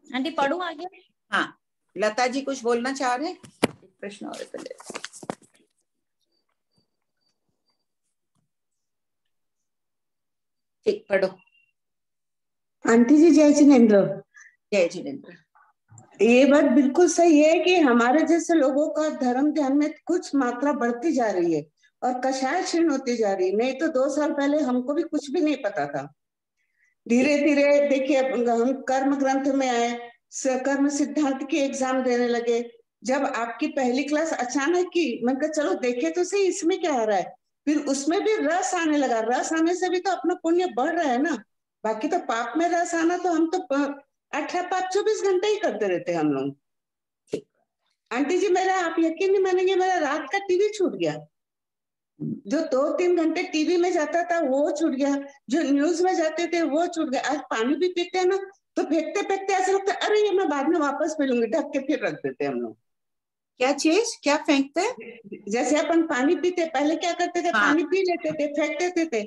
आंटी पढ़ू आगे? हाँ, लता जी कुछ बोलना चाह रहे हैं? प्रश्न और पहले ठीक पढ़ो। आंटी जी जय जिनेन्द्र। जय जिनेन्द्र। ये बात बिल्कुल सही है कि हमारे जैसे लोगों का धर्म ध्यान में कुछ मात्रा बढ़ती जा रही है और कषाय क्षीण होती जा रही है। नहीं तो 2 साल पहले हमको भी कुछ भी नहीं पता था। धीरे धीरे देखिए हम कर्म ग्रंथ में आए, कर्म सिद्धांत की एग्जाम देने लगे। जब आपकी पहली क्लास अचानक की, मैं कहा चलो देखे तो सही इसमें क्या आ रहा है, फिर उसमें भी रस आने लगा। रस आने से भी तो अपना पुण्य बढ़ रहा है ना, बाकी तो पाप में रस आना तो हम तो 18 पाप 24 घंटे ही करते रहते हैं हम लोग। आंटी जी मेरा, आप यकीन नहीं मानेंगे, मेरा रात का टीवी छूट गया। जो 2-3 घंटे टीवी में जाता था वो छूट गया, जो न्यूज में जाते थे वो छूट गया। आज पानी भी पीते हैं ना तो फेंकते फेंकते ऐसा लगता है अरे ये मैं बाद में वापस पी लूंगी, ढक के फिर रख देते हम लोग। क्या चीज क्या फेंकते? जैसे अपन पानी पीते, पहले क्या करते थे, पानी पी लेते थे, फेंक देते थे,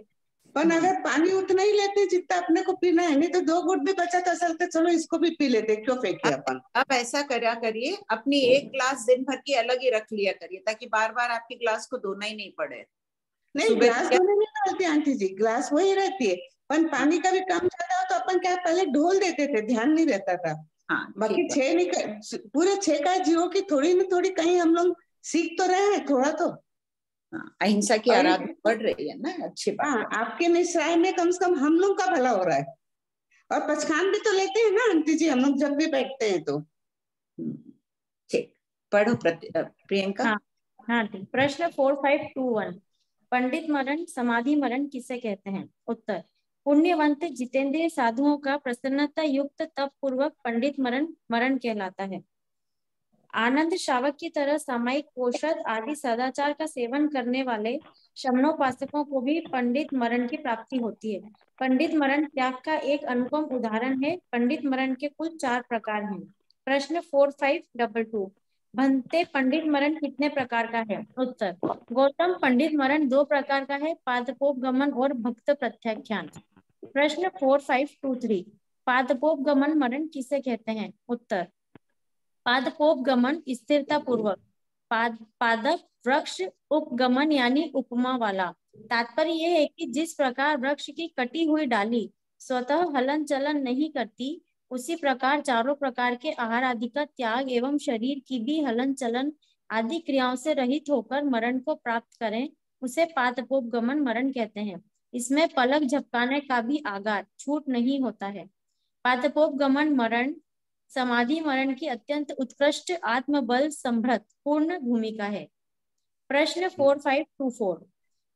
पर अगर पानी उतना ही लेते जितना अपने को पीना है, नहीं तो 2 घूंट भी बचा तो चलते, चलो इसको भी पी लेते, क्यों फेंके अपन। अब ऐसा करा करिए, अपनी एक ग्लास दिन भर की अलग ही रख लिया करिए, ताकि बार बार आपकी ग्लास को धोना ही नहीं पड़े। नहीं, ग्लास धोने नहीं डालती आंटी जी, ग्लास वही रहती है, पर पानी का भी कम ज्यादा हो तो अपन क्या पहले ढोल देते थे, ध्यान नहीं रहता था। हाँ, बाकी 6 नहीं, पूरे 6 का जीवो की थोड़ी न थोड़ी कहीं हम लोग सीख तो रहे हैं थोड़ा तो। अहिंसा की आराधना बढ़ रही है ना, अच्छी बात। हाँ, आपके निश्चय में कम से कम हम लोग का भला हो रहा है। और पचखान भी तो लेते हैं ना आंटी जी हम लोग जब भी बैठते हैं तो। ठीक, पढ़ो प्रियंका। हाँ ठीक। प्रश्न 4521, पंडित मरण समाधि मरण किसे कहते हैं? उत्तर, पुण्यवंत जितेंद्रिय साधुओं का प्रसन्नता युक्त तप पूर्वक पंडित मरण कहलाता है। आनंद श्रावक की तरह सामायिक औषध आदि सदाचार का सेवन करने वाले शमनोपासकों को भी पंडित मरण की प्राप्ति होती है। पंडित मरण त्याग का एक अनुपम उदाहरण है। पंडित मरण के कुल 4 प्रकार हैं। प्रश्न 4522, भंते पंडित मरण कितने प्रकार का है? उत्तर, गौतम पंडित मरण 2 प्रकार का है, पादपोप गमन और भक्त प्रत्याख्यान। प्रश्न 4523, पादपोप गमन मरण किसे कहते हैं? उत्तर, पादपोप गमन स्थिरता पूर्वक, पादप वृक्ष उपगमन यानी उपमा वाला। तात्पर्य यह है कि जिस प्रकार वृक्ष की कटी हुई डाली स्वतः हलन चलन नहीं करती, उसी प्रकार चारों प्रकार के आहार आदि का त्याग एवं शरीर की भी हलन चलन आदि क्रियाओं से रहित होकर मरण को प्राप्त करें, उसे पादपोप गमन मरण कहते हैं। इसमें पलक झपकाने का भी आगार छूट नहीं होता है। पादपोप गमन मरण समाधि मरण की अत्यंत उत्कृष्ट आत्मबल संभृत पूर्ण भूमिका है। प्रश्न 4524,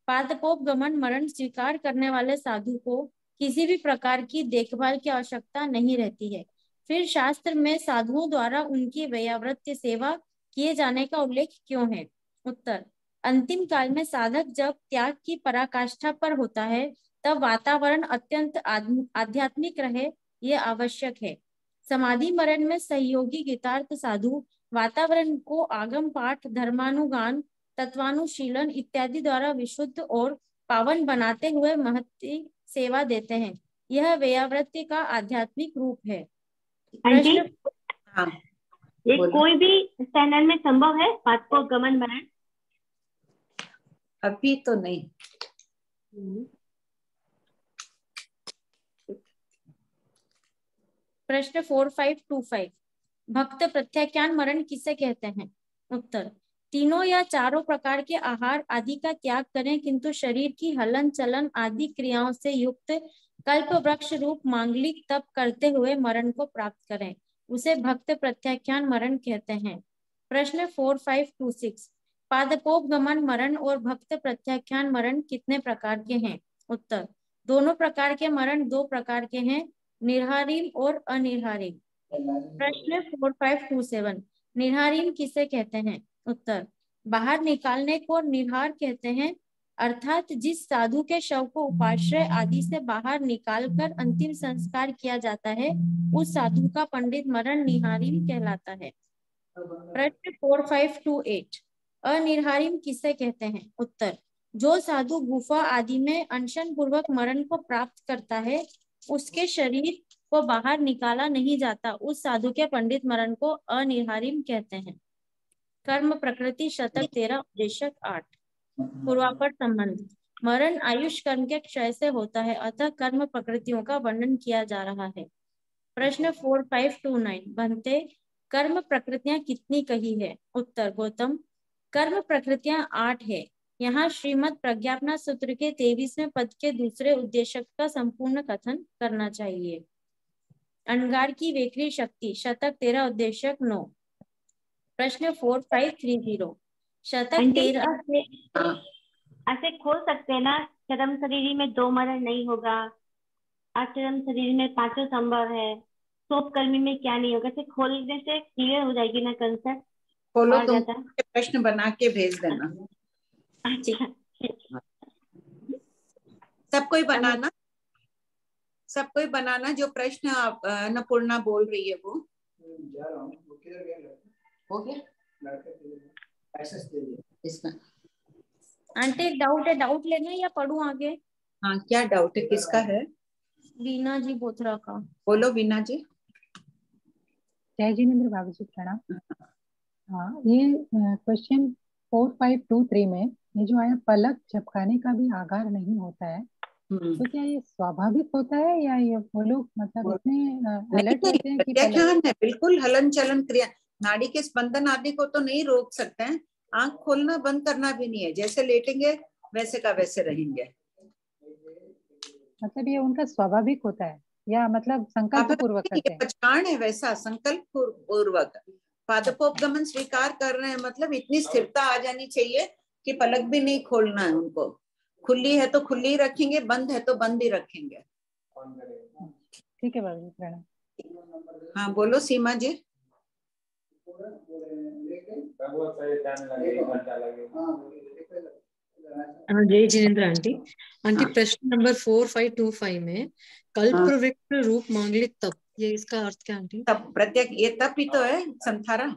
पादपोप गमन मरण स्वीकार करने वाले साधु को किसी भी प्रकार की देखभाल की आवश्यकता नहीं रहती है। फिर शास्त्र में साधुओं द्वारा उनकी व्यावृत्ति सेवा किए जाने का उल्लेख क्यों है? उत्तर, अंतिम काल में साधक जब त्याग की पराकाष्ठा पर होता है तब वातावरण अत्यंत आध्यात्मिक रहे, यह आवश्यक है। समाधि मरण में सहयोगी गीतार्थ साधु वातावरण को आगम पाठ, धर्मानुगान, तत्वानुशीलन इत्यादि द्वारा विशुद्ध और पावन बनाते हुए महती सेवा देते हैं। यह व्यावृत्ति का आध्यात्मिक रूप है। प्रश्न, ये कोई भी चैनल में संभव है पादपोप गमन मरण? अभी तो नहीं। प्रश्न 4525, भक्त प्रत्याख्यान मरण किसे कहते हैं? उत्तर, तीनों या चारों प्रकार के आहार आदि का त्याग करें किंतु शरीर की हलन चलन आदि क्रियाओं से युक्त कल्प वृक्ष रूप मांगलिक तप करते हुए मरण को प्राप्त करें, उसे भक्त प्रत्याख्यान मरण कहते हैं। प्रश्न 4526, पादपोप गमन मरण और भक्त प्रत्याख्यान मरण कितने प्रकार के हैं? उत्तर, दोनों प्रकार के मरण 2 प्रकार के हैं, निर्हारिम और अनिर्हारिम। प्रश्न 4527, निर्हारिम किसे कहते हैं? उत्तर, बाहर निकालने को निर्हार कहते हैं, अर्थात जिस साधु के शव को उपाश्रय आदि से बाहर निकालकर अंतिम संस्कार किया जाता है, उस साधु का पंडित मरण निर्हारिम कहलाता है। प्रश्न 4528, अनिर्हारिम किसे कहते हैं? उत्तर, जो साधु गुफा आदि में अनशन पूर्वक मरण को प्राप्त करता है, उसके शरीर को बाहर निकाला नहीं जाता, उस साधु के पंडित मरण को अनिर्हारिम कहते हैं। कर्म प्रकृति शतक 13 उपदेशक 8, पूर्वापर संबंध, मरण आयुष कर्म के क्षय से होता है, अतः कर्म प्रकृतियों का वर्णन किया जा रहा है। प्रश्न 4529, बनते कर्म प्रकृतियां कितनी कही है? उत्तर, गौतम, कर्म प्रकृतियां 8 है। यहाँ श्रीमद प्रज्ञापना सूत्र के 23वें पद के दूसरे उद्देशक का संपूर्ण कथन करना चाहिए। अंगार की वेकरी शक्ति, शतक 13 उद्देशक 9। प्रश्न 4530, शतक 13 ऐसे खोल सकते हैं ना, चरम शरीरी में 2 मरण नहीं होगा, अचरम शरीर में 5 संभव है, सोप कर्मी में क्या नहीं होगा, ऐसे खोलने से क्लियर हो जाएगी ना कंसेप्ट। खोलो, तुम प्रश्न बना के भेज देना। सबको बनाना जो प्रश्न अन्नपूर्णा बोल रही है वो। हो गया आंटी, एक डाउट है, डाउट लेना या पढ़ूं आगे? हाँ, क्या डाउट है, किसका है? वीना जी बोथरा का। बोलो वीना जी। जय जिनेन्द्र भाभी जी, प्रणाम। हाँ, ये क्वेश्चन 4523 में ये जो आया, पलक झपकाने का भी आगार नहीं होता है, तो क्या ये स्वाभाविक होता है या ये वो लोग मतलब इतने अलर्ट होते हैं कि प्रत्याख्यान है, बिल्कुल हलन चलन क्रिया, नाड़ी के स्पंदन आदि को तो नहीं रोक सकते हैं, आंख खोलना बंद करना भी नहीं है, जैसे लेटेंगे वैसे का वैसे रहेंगे। मतलब ये उनका स्वाभाविक होता है या मतलब संकल्प पूर्वक करते हैं? पचकाण है वैसा, संकल्प पूर्वक पादपोपगमन स्वीकार कर रहे हैं, मतलब इतनी स्थिरता आ जानी चाहिए कि पलक भी नहीं खोलना है उनको, खुली है तो खुली रखेंगे, बंद है तो बंद ही रखेंगे। ठीक है बाबू जी, प्रणाम। हाँ बोलो सीमा जी। जय जिनेन्द्र आंटी। आंटी प्रश्न नंबर 4525 में कल्प प्रवृत्त रूप मांगलिक तप, ये इसका अर्थ क्या आंटी? तप प्रत्येक, ये तप ही तो है संथारा,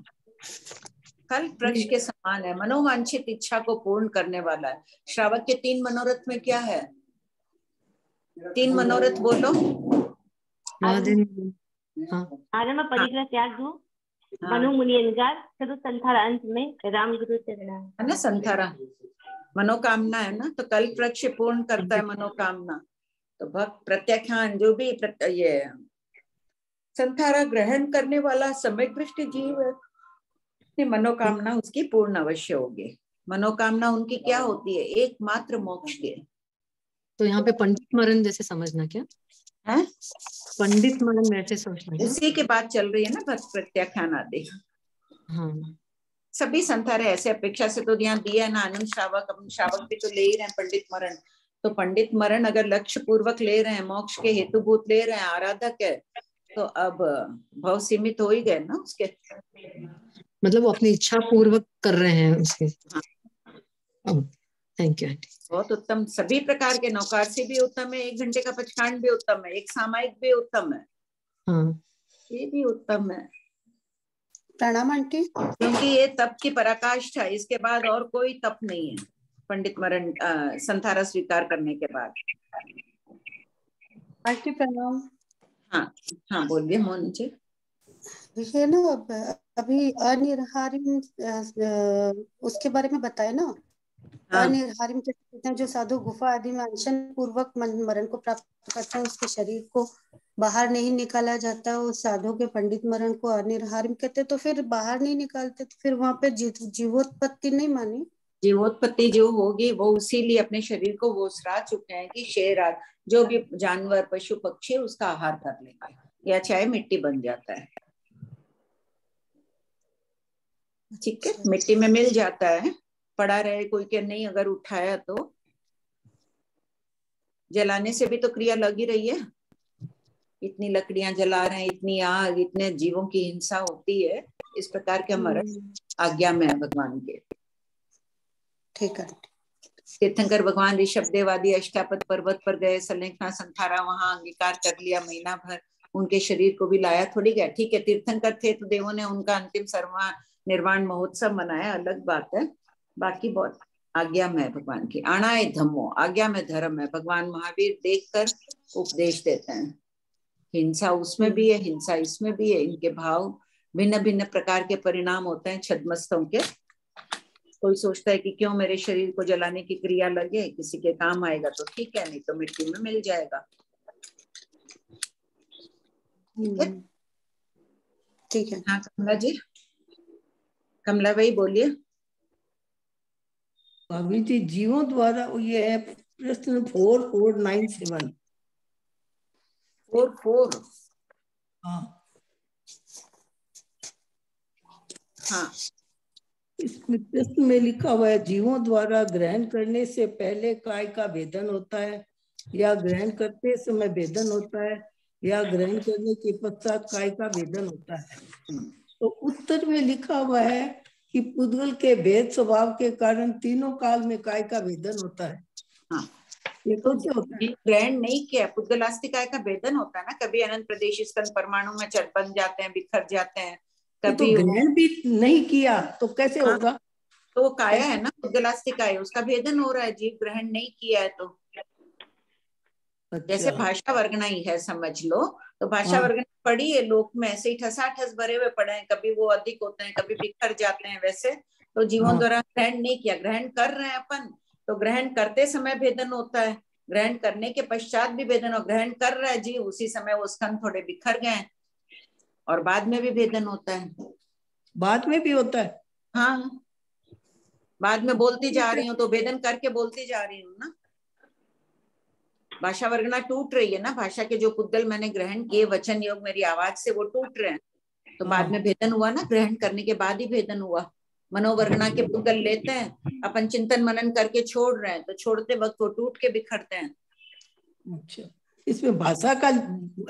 कल्प वृक्ष के समान है, मनोवांछित इच्छा को पूर्ण करने वाला है। श्रावक के 3 मनोरथ में क्या है? 3 मनोरथ बोलो। आरंभ परिग्रह त्याग दो, मनु मुनि अंगार, चलो संथारा, अंत में राम गुरु चरणा है ना। संथारा मनोकामना है ना, तो कल्प वृक्ष पूर्ण करता है मनोकामना। तो भक्त प्रत्याख्यान जो भी ये संथारा ग्रहण करने वाला सम्यक दृष्टि जीव है, मनोकामना उसकी पूर्ण अवश्य होगी। मनोकामना उनकी क्या होती है? एकमात्र मोक्ष के। तो यहाँ पे पंडित मरण जैसे समझना क्या है? पंडित मरण वैसे समझना, उसी के बाद चल रही है ना भक्त प्रत्याख्यान आदि। हाँ, सभी संथारे ऐसे अपेक्षा से तो यहाँ दिया है ना, आनंद श्रावक, अपन श्रावक भी तो ले ही रहे हैं पंडित मरण। तो पंडित मरण अगर लक्ष्य पूर्वक ले रहे हैं, मोक्ष के हेतुभूत ले रहे हैं, आराधक है, तो अब भाव सीमित हो ही गए ना उसके, मतलब वो अपनी इच्छा पूर्वक कर रहे हैं उसके। Thank you aunty. बहुत उत्तम, सभी प्रकार के नौकार से भी उत्तम है, 1 घंटे का पचकांड भी उत्तम है, एक सामायिक भी उत्तम है। हाँ, ये भी उत्तम है। प्रणाम आंटी। क्योंकि ये तप की पराकाष्ठा, इसके बाद और कोई तप नहीं है पंडित मरण संथारा स्वीकार करने के बाद। आंटी प्रणाम। हाँ हाँ बोलिए मोहन जी। ये ना अभी अनिर्हारिम उसके बारे में बताया ना। हाँ। अनिर्हारिम कहते हैं जो साधु गुफा आदि में अनशन पूर्वक मरण को प्राप्त करते हैं, उसके शरीर को बाहर नहीं निकाला जाता, उस साधु के पंडित मरण को अनिर्हारिम कहते। तो फिर बाहर नहीं निकालते तो फिर वहां पे जीवोत्पत्ति नहीं मानी? जीवोत्पत्ति जो होगी वो इसीलिए अपने शरीर को वो सरा चुके हैं कि शेर आदि जो भी जानवर पशु पक्षी उसका आहार कर लेंगे, या चाहे मिट्टी बन जाता है। ठीक है, मिट्टी में मिल जाता है, पड़ा रहे कोई के नहीं, अगर उठाया तो जलाने से भी तो क्रिया लग ही रही है। इतनी लकड़ियां जला रहे हैं, इतनी आग, इतने जीवों की हिंसा होती है, इस प्रकार के मरण आज्ञा में है भगवान के। ठीक है। तीर्थंकर भगवान ऋषभ देव आदि अष्टापद पर्वत पर गए, सलेखना संथारा वहां अंगीकार कर लिया, महीना भर उनके शरीर को भी लाया थोड़ी गया। ठीक है, तीर्थंकर थे तो देवों ने उनका अंतिम सर्वा निर्वाण महोत्सव मनाया, अलग बात है। बाकी बहुत आज्ञा में है भगवान की। आणाय धम्मो, आज्ञा में धर्म है। भगवान महावीर देखकर उपदेश देते हैं, हिंसा उसमें भी है, हिंसा इसमें भी है। इनके भाव भिन्न भिन्न प्रकार के परिणाम होते हैं छद्मस्तों के। कोई सोचता है कि क्यों मेरे शरीर को जलाने की क्रिया लगे, किसी के काम आएगा तो ठीक है, नहीं तो मिट्टी में मिल जाएगा। ठीक है। हाँ कमला जी, कमला भाई बोलिए। भाभी जी जीवों द्वारा ये है प्रश्न 4497। 44। हाँ हाँ, इसमें प्रश्न में लिखा हुआ है जीवों द्वारा ग्रहण करने से पहले काय का भेदन होता है, या ग्रहण करते समय भेदन होता है, या ग्रहण करने के पश्चात काय का भेदन होता है। तो उत्तर में लिखा हुआ है कि पुद्गल के भेद स्वभाव के कारण तीनों काल में काय का भेदन होता है। हाँ, ये तो क्या होता है? ग्रहण नहीं किया, पुद्गलास्ति काय का भेदन होता है ना। कभी अनंत प्रदेश स्कंद परमाणु में बन जाते हैं, बिखर जाते हैं, कभी तो ग्रहण भी नहीं किया तो कैसे होगा? तो वो काया है ना, पुद्गलास्ति काय, उसका भेदन हो रहा है। जीव ग्रहण नहीं किया है तो जैसे भाषा वर्गना ही है समझ लो, तो भाषा वर्गना पढ़ी है लोक में ऐसे ही ठसाठस भरे हुए पड़े हैं, कभी वो अधिक होते हैं कभी बिखर जाते हैं, वैसे तो जीवों द्वारा ग्रहण नहीं किया। ग्रहण कर रहे हैं अपन, तो ग्रहण करते समय भेदन होता है, ग्रहण करने के पश्चात भी भेदन, और ग्रहण कर रहा है जीव उसी समय वो स्कंद थोड़े बिखर गए, और बाद में भी भेदन होता है। बाद में भी होता है? हाँ, बाद में बोलती जा रही हूँ तो भेदन करके बोलती जा रही हूँ ना। भाषा वर्गना टूट रही है ना, भाषा के जो पुद्गल मैंने ग्रहण किए वचन योग मेरी आवाज से वो टूट रहे हैं, तो बाद में भेदन हुआ ना, ग्रहण करने के बाद ही भेदन हुआ। मनोवर्गना के पुद्गल लेते हैं अपन, चिंतन मनन करके छोड़ रहे हैं, तो छोड़ते वक्त वो टूट के बिखरते हैं। अच्छा, इसमें भाषा का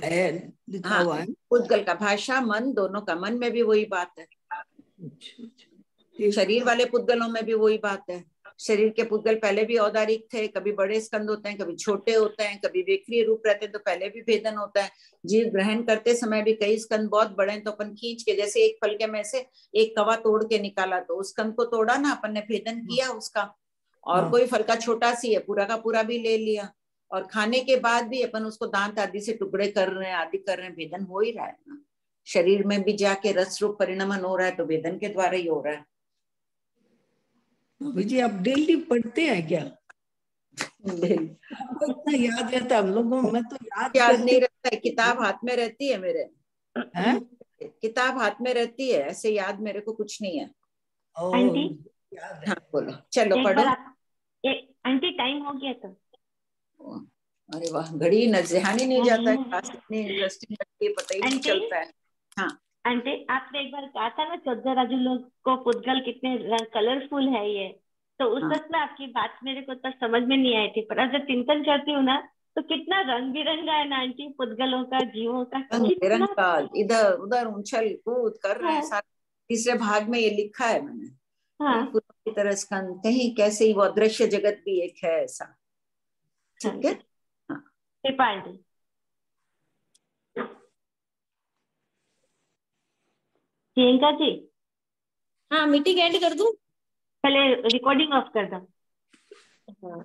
है लिखा हुआ है? पुद्गल का, भाषा मन दोनों का, मन में भी वही बात है। शरीर वाले पुद्गलों में भी वही बात है। शरीर के पुद्गल पहले भी औदारिक थे, कभी बड़े स्कंद होते हैं कभी छोटे होते हैं, कभी वेक्रिय रूप रहते हैं तो पहले भी भेदन होता है। जीव ग्रहण करते समय भी कई स्कंद बहुत बड़े हैं तो अपन खींच के, जैसे एक फल के में से एक कवा तोड़ के निकाला तो उस स्कंद को तोड़ा ना अपन ने, भेदन किया उसका। और कोई फल का छोटा सी है पूरा का पूरा भी ले लिया, और खाने के बाद भी अपन उसको दांत आदि से टुकड़े कर रहे हैं, आदि कर रहे हैं, भेदन हो ही रहा है ना। शरीर में भी जाके रस रूप परिणमन हो रहा है तो भेदन के द्वारा ही हो रहा है। जी आप डेली पढ़ते हैं क्या? इतना याद रहता हम लोगों में? तो याद नहीं रहता है, किताब हाथ में रहती है मेरे। किताब हाथ में रहती है, ऐसे याद मेरे को कुछ नहीं है। आंटी, हाँ बोलो, चलो पढ़ो। आंटी टाइम हो गया तो। अरे वाह, घड़ी ध्यान ही नहीं जाता है, क्लास इतनी इंटरेस्टिंग लगती है, पता ही नहीं चलता है। हाँ आंटी, आपने एक बार कहा था ना 14 राजुलों को पुद्गल कितने कलरफुल है ये, तो उस वक्त में आपकी बात मेरे को तो समझ में नहीं आई थी, पर अब जब चिंतन करती हूँ ना तो कितना रंग बिरंगा है ना आंटी, पुद्गलों का, जीवों का, रंग का इधर उधर उछल कूद कर रहे हैं। तीसरे भाग में ये लिखा है मैंने, की तरह स्कंद, कहीं कैसे ही वो अदृश्य जगत भी एक है ऐसा। ठीक है, प्रियंका जी। हाँ, मीटिंग एंड कर दूं? पहले रिकॉर्डिंग ऑफ कर दो। हाँ।